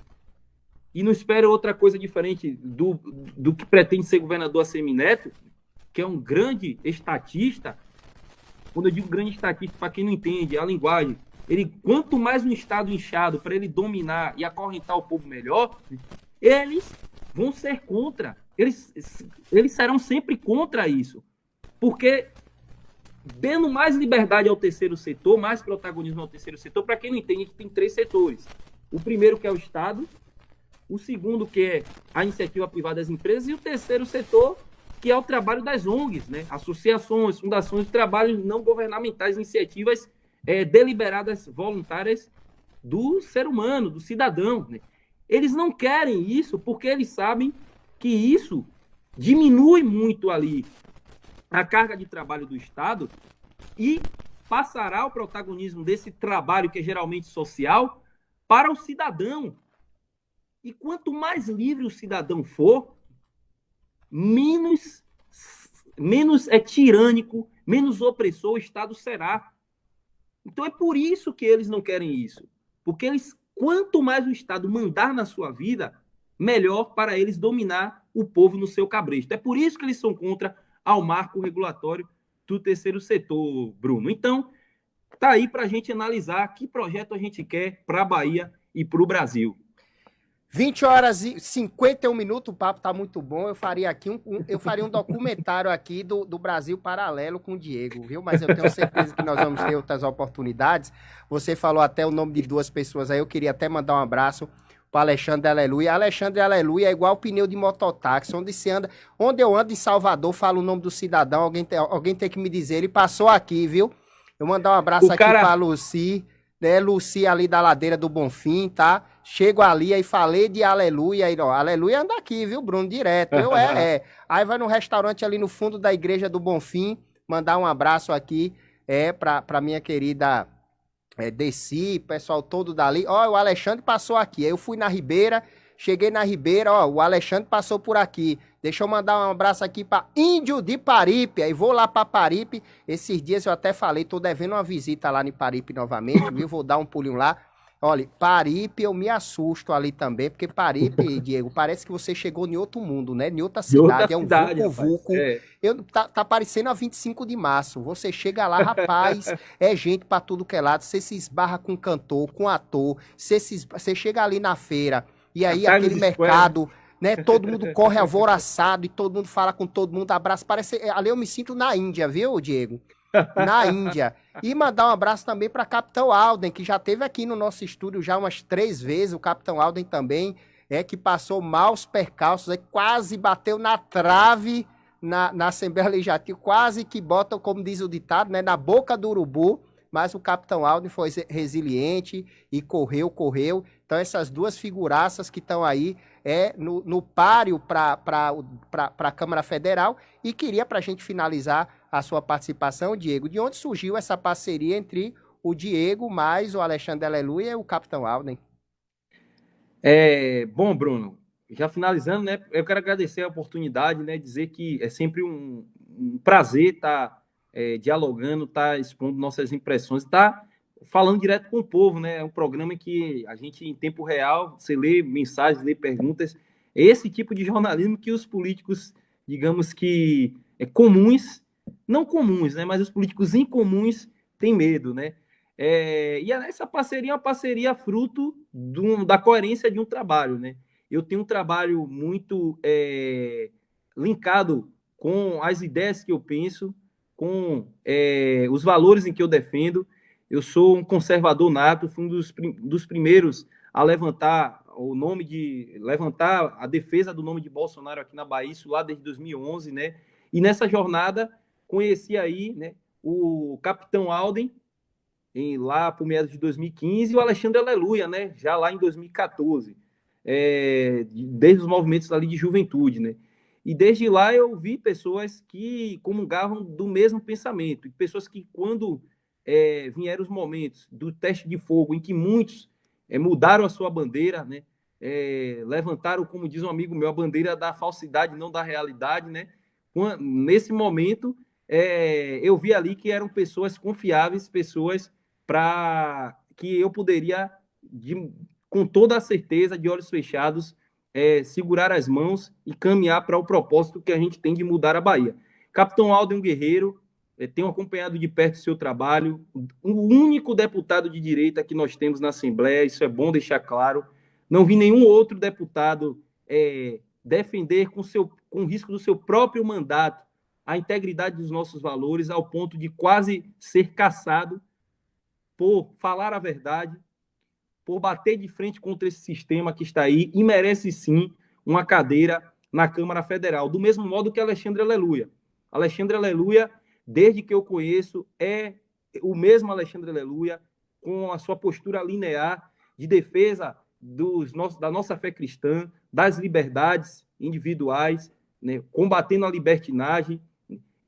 S2: e não espera outra coisa diferente do que pretende ser governador Assemineto, que é um grande estatista. Quando eu digo grande estatista, para quem não entende a linguagem, quanto mais um Estado inchado para ele dominar e acorrentar o povo melhor, eles vão ser contra. Eles serão sempre contra isso. Porque dando mais liberdade ao terceiro setor, mais protagonismo ao terceiro setor, para quem não entende, a gente tem 3 setores. O primeiro, que é o Estado, o segundo, que é a iniciativa privada das empresas, e o terceiro setor, que é o trabalho das ONGs, né? Associações, fundações de trabalhos não governamentais, iniciativas deliberadas, voluntárias do ser humano, do cidadão, né? Eles não querem isso porque eles sabem que isso diminui muito ali a carga de trabalho do Estado e passará o protagonismo desse trabalho, que é geralmente social, para o cidadão. E quanto mais livre o cidadão for, menos tirânico, menos opressor o Estado será. Então é por isso que eles não querem isso. Porque quanto mais o Estado mandar na sua vida, melhor para eles dominar o povo no seu cabresto. É por isso que eles são contra ao marco regulatório do terceiro setor, Bruno. Então, tá aí para a gente analisar que projeto a gente quer para a Bahia e para o Brasil.
S1: 20 horas e 51 minutos, o papo tá muito bom. Eu faria aqui um documentário aqui do Brasil Paralelo com o Diego, viu? Mas eu tenho certeza que nós vamos ter outras oportunidades. Você falou até o nome de 2 pessoas aí, eu queria até mandar um abraço para Alexandre Aleluia. Alexandre Aleluia é igual pneu de mototáxi, onde eu ando em Salvador, falo o nome do cidadão, alguém tem que me dizer, ele passou aqui, viu? Eu mandar um abraço para Luci, né? Luci ali da Ladeira do Bonfim, tá? Chego ali e falei de Aleluia, aí, ó, Aleluia anda aqui, viu, Bruno, direto, Aí vai no restaurante ali no fundo da Igreja do Bonfim, mandar um abraço aqui, pra minha querida Desi, pessoal todo dali, ó, o Alexandre passou aqui, aí eu fui na Ribeira, cheguei na Ribeira, ó, o Alexandre passou por aqui, deixa eu mandar um abraço aqui pra Índio de Paripe, aí vou lá pra Paripe, esses dias eu até falei, tô devendo uma visita lá em Paripe novamente, viu, vou dar um pulinho lá. Olha, Paripe eu me assusto ali também, porque Paripe, Diego, parece que você chegou em outro mundo, né? Em outra
S2: De outra
S1: cidade, é um
S2: cidade, rapaz.
S1: vulco-vulco. Tá parecendo a 25 de março. Você chega lá, rapaz, é gente pra tudo que é lado. Você se esbarra com cantor, com ator. Você chega ali na feira, e
S2: A
S1: aí
S2: Times
S1: aquele
S2: Square,
S1: mercado, né? Todo mundo corre alvoroçado e todo mundo fala com todo mundo, abraça. Parece, ali eu me sinto na Índia, viu, Diego? Na Índia. E mandar um abraço também para Capitão Alden, que já esteve aqui no nosso estúdio já umas 3 vezes. O Capitão Alden também que passou maus percalços, quase bateu na trave na Assembleia Legislativa, quase que botam, como diz o ditado, né, na boca do urubu. Mas o Capitão Alden foi resiliente e correu. Então essas duas figuraças que estão aí no páreo para a Câmara Federal. E queria, para a gente finalizar a sua participação, Diego, de onde surgiu essa parceria entre o Diego mais o Alexandre Aleluia e o Capitão Alden?
S2: Bom, Bruno, já finalizando, né? Eu quero agradecer a oportunidade, né? Dizer que é sempre um prazer estar dialogando, estar expondo nossas impressões, estar falando direto com o povo, né? É um programa em que a gente, em tempo real, você lê mensagens, lê perguntas. É esse tipo de jornalismo que os políticos, digamos que comuns, não comuns, né? Mas os políticos incomuns têm medo, né? E essa parceria é uma parceria fruto da coerência de um trabalho, né? Eu tenho um trabalho muito linkado com as ideias que eu penso, com os valores em que eu defendo. Eu sou um conservador nato, fui um dos primeiros a levantar levantar a defesa do nome de Bolsonaro aqui na Bahia, isso lá desde 2011, né? E nessa jornada conheci aí, né, o Capitão Alden, lá por meados de 2015, e o Alexandre Aleluia, né, já lá em 2014, desde os movimentos ali de juventude, né, e desde lá eu vi pessoas que comungavam do mesmo pensamento, e pessoas que quando vieram os momentos do teste de fogo, em que muitos mudaram a sua bandeira, né, levantaram, como diz um amigo meu, a bandeira da falsidade, não da realidade, né, nesse momento eu vi ali que eram pessoas confiáveis, pessoas para que eu poderia, com toda a certeza, de olhos fechados, segurar as mãos e caminhar para o propósito que a gente tem de mudar a Bahia. Capitão Alden Guerreiro, tenho acompanhado de perto o seu trabalho, o único deputado de direita que nós temos na Assembleia, isso é bom deixar claro. Não vi nenhum outro deputado defender com o risco do seu próprio mandato a integridade dos nossos valores, ao ponto de quase ser caçado por falar a verdade, por bater de frente contra esse sistema que está aí e merece sim uma cadeira na Câmara Federal, do mesmo modo que Alexandre Aleluia. Alexandre Aleluia, desde que eu conheço, é o mesmo Alexandre Aleluia, com a sua postura linear de defesa da nossa fé cristã, das liberdades individuais, né, combatendo a libertinagem,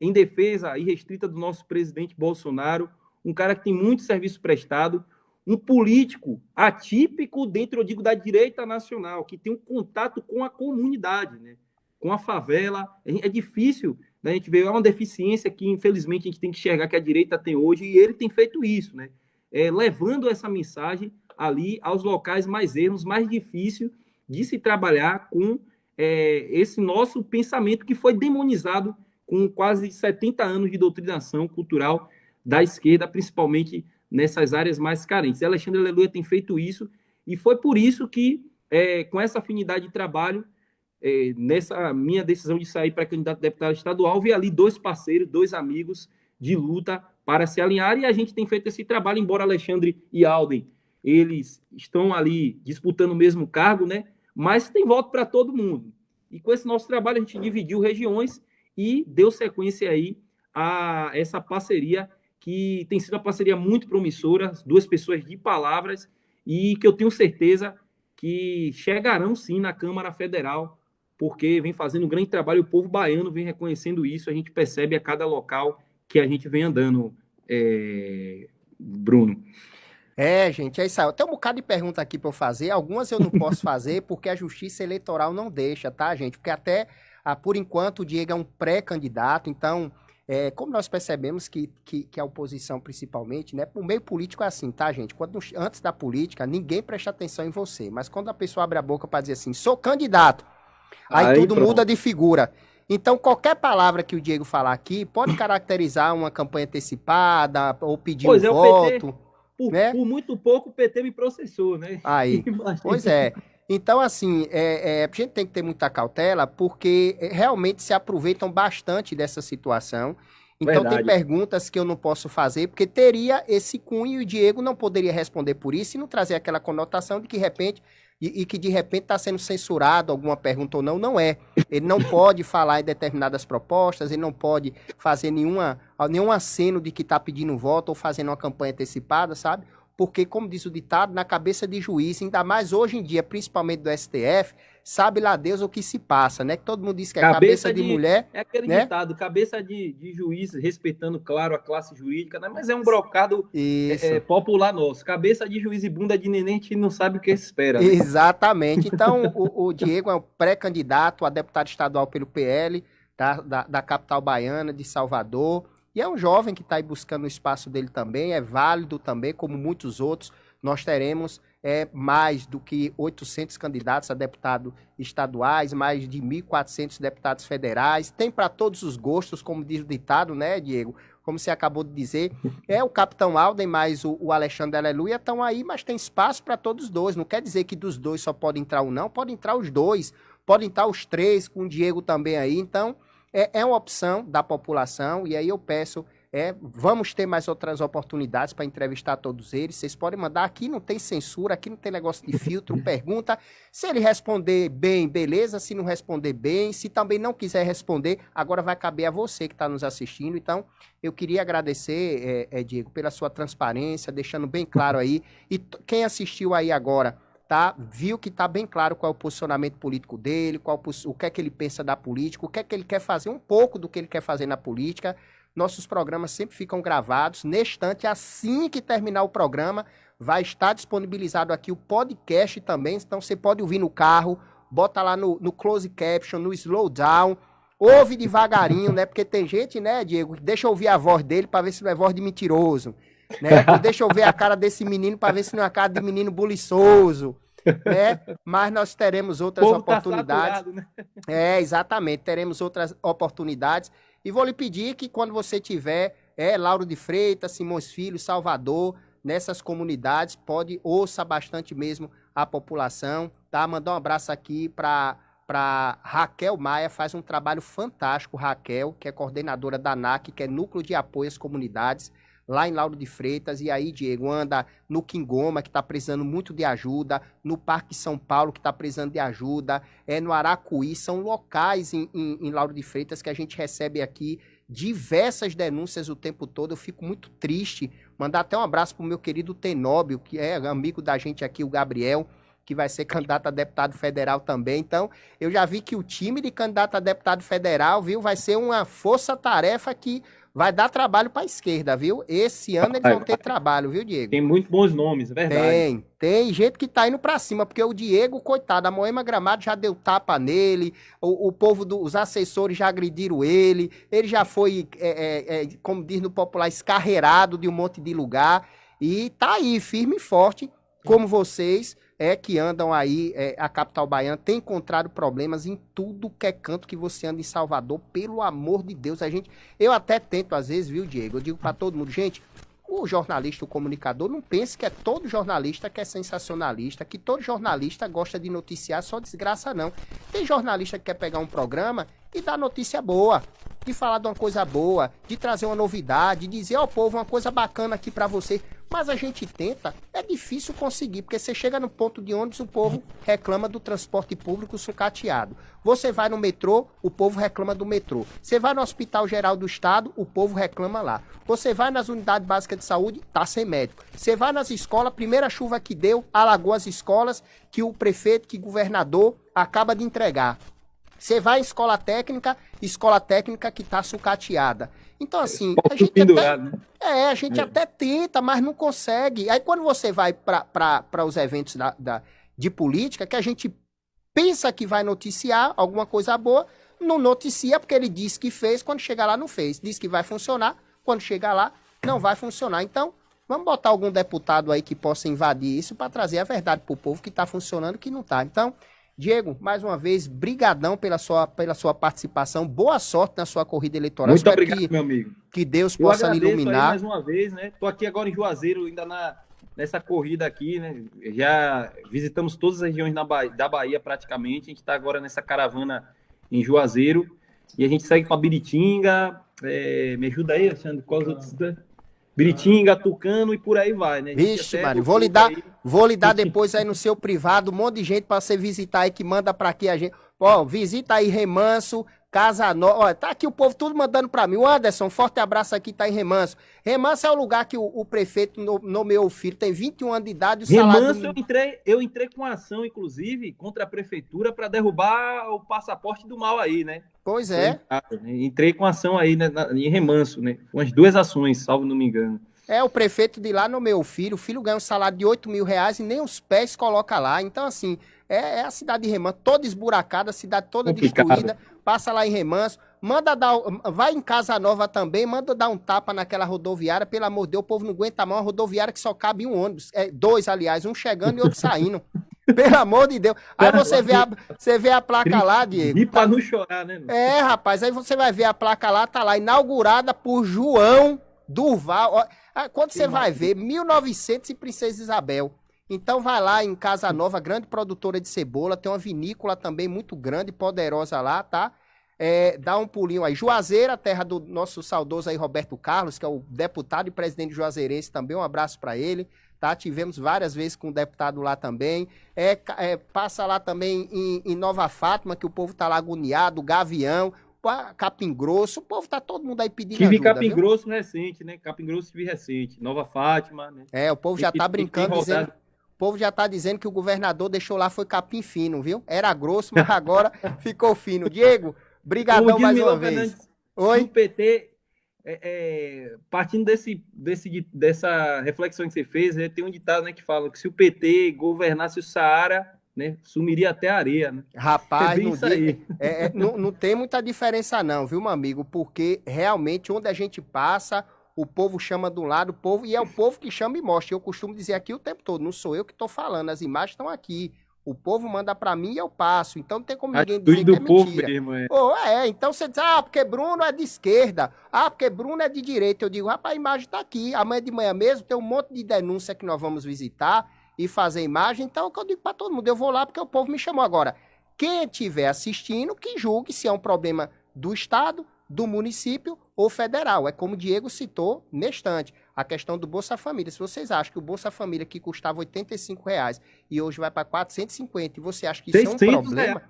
S2: em defesa irrestrita do nosso presidente Bolsonaro, um cara que tem muito serviço prestado, um político atípico dentro, eu digo, da direita nacional, que tem um contato com a comunidade, né? Com a favela. É difícil, né? A gente vê, é uma deficiência que, infelizmente, a gente tem que enxergar que a direita tem hoje, e ele tem feito isso, né? Levando essa mensagem ali aos locais mais ermos, mais difícil de se trabalhar com esse nosso pensamento que foi demonizado com quase 70 anos de doutrinação cultural da esquerda, principalmente nessas áreas mais carentes. Alexandre Aleluia tem feito isso, e foi por isso que, com essa afinidade de trabalho, nessa minha decisão de sair para candidato a deputado estadual, vi ali 2 parceiros, 2 amigos de luta para se alinhar, e a gente tem feito esse trabalho, embora Alexandre e Alden, eles estão ali disputando o mesmo cargo, né? Mas tem voto para todo mundo. E com esse nosso trabalho, a gente dividiu regiões e deu sequência aí a essa parceria, que tem sido uma parceria muito promissora, 2 pessoas de palavras, e que eu tenho certeza que chegarão sim na Câmara Federal, porque vem fazendo um grande trabalho, o povo baiano vem reconhecendo isso, a gente percebe a cada local que a gente vem andando, Bruno.
S1: Gente, é isso aí. Tem um bocado de pergunta aqui para eu fazer. Algumas eu não posso fazer porque a Justiça Eleitoral não deixa, tá, gente? Porque até, por enquanto, o Diego é um pré-candidato, então como nós percebemos que a oposição, principalmente, né, o meio político é assim, tá, gente? Antes da política, ninguém presta atenção em você, mas quando a pessoa abre a boca para dizer assim, sou candidato, aí tudo
S2: pronto.
S1: muda de figura. Então, qualquer palavra que o Diego falar aqui pode caracterizar uma campanha antecipada ou pedir um voto. Né?
S2: Por muito pouco o PT me processou, né?
S1: Aí, pois é. Então, assim, a gente tem que ter muita cautela, porque realmente se aproveitam bastante dessa situação. Então,
S2: Verdade.
S1: tem perguntas que eu não posso fazer, porque teria esse cunho e o Diego não poderia responder por isso e não trazer aquela conotação de que, de repente, que de repente está sendo censurado alguma pergunta ou não. Não é. Ele não pode falar em determinadas propostas, ele não pode fazer nenhum aceno de que está pedindo voto ou fazendo uma campanha antecipada, sabe? Porque, como diz o ditado, na cabeça de juiz, ainda mais hoje em dia, principalmente do STF, sabe lá Deus o que se passa, né? Que todo mundo diz que é cabeça de mulher.
S2: É aquele
S1: né?
S2: ditado, cabeça de juiz, respeitando, claro, a classe jurídica, né? Mas é um brocado popular nosso. Cabeça de juiz e bunda de neném, a gente não sabe o que espera. Né?
S1: Exatamente. Então, o Diego é um pré-candidato a deputado estadual pelo PL, da capital baiana, de Salvador. E é um jovem que está aí buscando o espaço dele também, é válido também, como muitos outros. Nós teremos mais do que 800 candidatos a deputados estaduais, mais de 1.400 deputados federais. Tem para todos os gostos, como diz o ditado, né, Diego? Como você acabou de dizer. O Capitão Alden mais o Alexandre Aleluia estão aí, mas tem espaço para todos os dois. Não quer dizer que dos dois só pode entrar um, não. Pode entrar os dois, podem entrar os três, com o Diego também aí. Então, é uma opção da população, e aí eu peço, vamos ter mais outras oportunidades para entrevistar todos eles. Vocês podem mandar, aqui não tem censura, aqui não tem negócio de filtro, pergunta. Se ele responder bem, beleza. Se não responder bem, se também não quiser responder, agora vai caber a você que está nos assistindo. Então, eu queria agradecer, Diego, pela sua transparência, deixando bem claro aí. E quem assistiu aí agora, viu que está bem claro qual é o posicionamento político dele, o que é que ele pensa da política, o que é que ele quer fazer, um pouco do que ele quer fazer na política. Nossos programas sempre ficam gravados. Neste instante, assim que terminar o programa, vai estar disponibilizado aqui o podcast também, então você pode ouvir no carro, bota lá no close caption, no slowdown, ouve devagarinho, né? Porque tem gente, né, Diego, deixa eu ouvir a voz dele para ver se não é voz de mentiroso. Né? Deixa eu ver a cara desse menino para ver se não é a cara de menino buliçoso, né? Mas nós teremos outras oportunidades.
S2: Tá saturado, né?
S1: Exatamente, teremos outras oportunidades. E vou lhe pedir que quando você tiver Lauro de Freitas, Simões Filho, Salvador, nessas comunidades, ouça bastante mesmo a população, tá? Mandar um abraço aqui para Raquel Maia, faz um trabalho fantástico, Raquel, que é coordenadora da ANAC, que é Núcleo de Apoio às Comunidades, lá em Lauro de Freitas. E aí, Diego, anda no Quingoma, que está precisando muito de ajuda, no Parque São Paulo, que está precisando de ajuda, no Aracuí. São locais em Lauro de Freitas que a gente recebe aqui diversas denúncias o tempo todo. Eu fico muito triste. Mandar até um abraço para o meu querido Tenóbio, que é amigo da gente aqui, o Gabriel, que vai ser candidato a deputado federal também. Então, eu já vi que o time de candidato a deputado federal, viu, vai ser uma força-tarefa que vai dar trabalho para a esquerda, viu? Esse ano eles vão ter trabalho, viu, Diego?
S2: Tem muito bons nomes, é verdade.
S1: Tem gente que tá indo para cima, porque o Diego, coitado, a Moema Gramado já deu tapa nele, o povo os assessores já agrediram ele já foi, como diz no popular, escarreirado de um monte de lugar, e tá aí, firme e forte, como vocês, que andam aí, a capital baiana, tem encontrado problemas em tudo que é canto que você anda em Salvador, pelo amor de Deus. Eu até tento às vezes, viu, Diego? Eu digo para todo mundo, gente, o jornalista, o comunicador, não pense que é todo jornalista que é sensacionalista, que todo jornalista gosta de noticiar só desgraça, não. Tem jornalista que quer pegar um programa e dar notícia boa, de falar de uma coisa boa, de trazer uma novidade, de dizer ao povo uma coisa bacana aqui para você. Mas a gente tenta, é difícil conseguir, porque você chega no ponto de ônibus, o povo reclama do transporte público sucateado. Você vai no metrô, o povo reclama do metrô. Você vai no Hospital Geral do Estado, o povo reclama lá. Você vai nas unidades básicas de saúde, tá sem médico. Você vai nas escolas, primeira chuva que deu, alagou as escolas, que o prefeito, que o governador acaba de entregar. Você vai em escola técnica que tá sucateada. Então, assim, a gente até tenta, mas não consegue. Aí, quando você vai para os eventos de política, que a gente pensa que vai noticiar alguma coisa boa, não noticia porque ele disse que fez, quando chegar lá não fez. Diz que vai funcionar, quando chegar lá não vai funcionar. Então, vamos botar algum deputado aí que possa invadir isso para trazer a verdade para o povo que está funcionando e que não está. Então, Diego, mais uma vez, brigadão pela sua participação. Boa sorte na sua corrida eleitoral.
S2: Muito obrigado, meu amigo.
S1: Que Deus possa lhe iluminar.
S2: Mais uma vez, né? Tô aqui agora em Juazeiro, ainda nessa corrida aqui, né? Já visitamos todas as regiões da Bahia praticamente. A gente está agora nessa caravana em Juazeiro e a gente segue para Biritinga. Me ajuda aí, Alexandre? Quais outros? Biritinga, Tucano e por aí vai, né?
S1: Vixe, Mário, vou lhe dar depois aí no seu privado um monte de gente para você visitar aí, que manda para aqui a gente. Ó, visita aí Remanso, Casa Nova. Ó, tá aqui o povo tudo mandando para mim. O Anderson, forte abraço aqui, tá em Remanso. Remanso é o lugar que o prefeito nomeou o filho, tem 21 anos de idade.
S2: Remanso, eu entrei com ação, inclusive, contra a prefeitura para derrubar o passaporte do mal aí, né?
S1: Pois é.
S2: Entrei com ação aí, né, em Remanso, né? Umas 2 ações, salvo não me engano.
S1: O prefeito de lá nomeou o filho ganha um salário de 8 mil reais e nem os pés coloca lá. Então, assim, é a cidade de Remanso, toda esburacada, a cidade toda destruída. Passa lá em Remanso, vai em Casa Nova também, manda dar um tapa naquela rodoviária, pelo amor de Deus, o povo não aguenta mais uma rodoviária que só cabe um ônibus, 2, aliás, um chegando e outro saindo. Pelo amor de Deus. Aí você vê a placa lá, Diego.
S2: E pra não chorar, né?
S1: Rapaz, aí você vai ver a placa lá, tá lá, inaugurada por João Durval. Quando você vai ver, 1900 e Princesa Isabel. Então vai lá em Casa Nova, grande produtora de cebola, tem uma vinícola também muito grande, poderosa lá, tá? Dá um pulinho aí. Juazeiro, a terra do nosso saudoso aí Roberto Carlos, que é o deputado e presidente juazeirense também, um abraço para ele, tá? Tivemos várias vezes com o deputado lá também. Passa lá também em Nova Fátima, que o povo tá lá agoniado, Gavião, Capim Grosso, o povo tá todo mundo aí pedindo ajuda,
S2: Capim Grosso recente, né? Capim Grosso tive recente, Nova Fátima, né?
S1: O povo já tá brincando, dizendo... O povo já tá dizendo que o governador deixou lá foi capim fino, viu? Era grosso, mas agora ficou fino. Diego, brigadão mais uma vez.
S2: Oi? O PT, partindo dessa reflexão que você fez, tem um ditado, né, que fala que se o PT governasse o Saara, né, sumiria até a areia, né?
S1: Rapaz, não tem muita diferença não, viu, meu amigo? Porque realmente onde a gente passa... O povo chama de um lado, e é o povo que chama e mostra. Eu costumo dizer aqui o tempo todo, não sou eu que estou falando, as imagens estão aqui. O povo manda para mim e eu passo. Então não tem como ninguém dizer que é mentira. Mesmo, então você diz, porque Bruno é de esquerda, porque Bruno é de direita. Eu digo, rapaz, a imagem está aqui. Amanhã de manhã mesmo tem um monte de denúncia que nós vamos visitar e fazer imagem. Então, o que eu digo para todo mundo, eu vou lá porque o povo me chamou agora. Quem estiver assistindo, que julgue se é um problema do Estado, do município ou federal. É como o Diego citou neste instante, a questão do Bolsa Família. Se vocês acham que o Bolsa Família que custava R$85 e hoje vai para 450 e você acha que isso é um problema,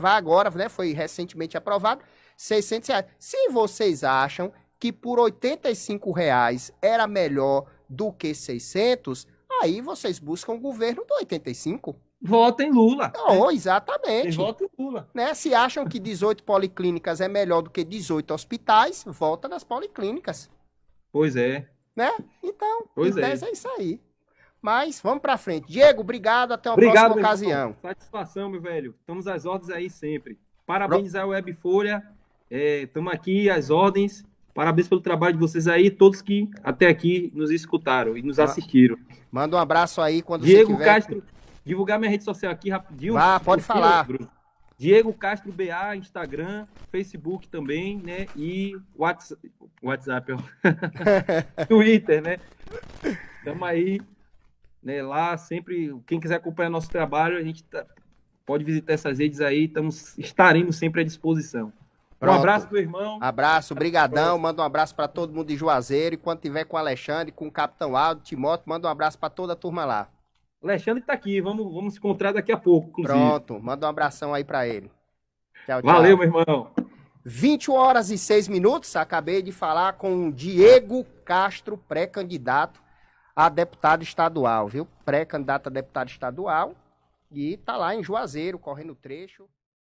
S1: vai agora, né? Foi recentemente aprovado, R$600. Se vocês acham que por R$85 era melhor do que 600, aí vocês buscam o governo do 85.
S2: Vota em Lula.
S1: Exatamente.
S2: Vota em Lula.
S1: Né? Se acham que 18 policlínicas é melhor do que 18 hospitais, volta nas policlínicas.
S2: Pois é.
S1: Né? Então, é isso aí. Mas vamos pra frente. Diego, obrigado. Até uma próxima ocasião.
S2: Irmão. Satisfação, meu velho. Estamos às ordens aí sempre. Parabenizar o Webfolha. Estamos aqui às ordens. Parabéns pelo trabalho de vocês aí, todos que até aqui nos escutaram e nos assistiram.
S1: Manda um abraço aí quando
S2: Diego
S1: você tiver.
S2: Castro. Divulgar minha rede social aqui rapidinho.
S1: Pode falar.
S2: Diego Castro BA, Instagram, Facebook também, né? E WhatsApp, Twitter, né? Estamos aí, né? Lá sempre, quem quiser acompanhar nosso trabalho, a gente pode visitar essas redes aí, estaremos sempre à disposição.
S1: Pronto.
S2: Um abraço, meu irmão.
S1: Abraço, brigadão. Manda um abraço para todo mundo de Juazeiro. E quando tiver com o Alexandre, com o Capitão Aldo, Timóteo, manda um abraço para toda a turma lá.
S2: Alexandre está aqui, vamos se encontrar daqui a pouco, inclusive.
S1: Pronto, manda um abração aí para ele.
S2: Tchau, tchau. Valeu, meu irmão.
S1: 20h06, acabei de falar com o Diego Castro, pré-candidato a deputado estadual, viu? Pré-candidato a deputado estadual e tá lá em Juazeiro, correndo trecho.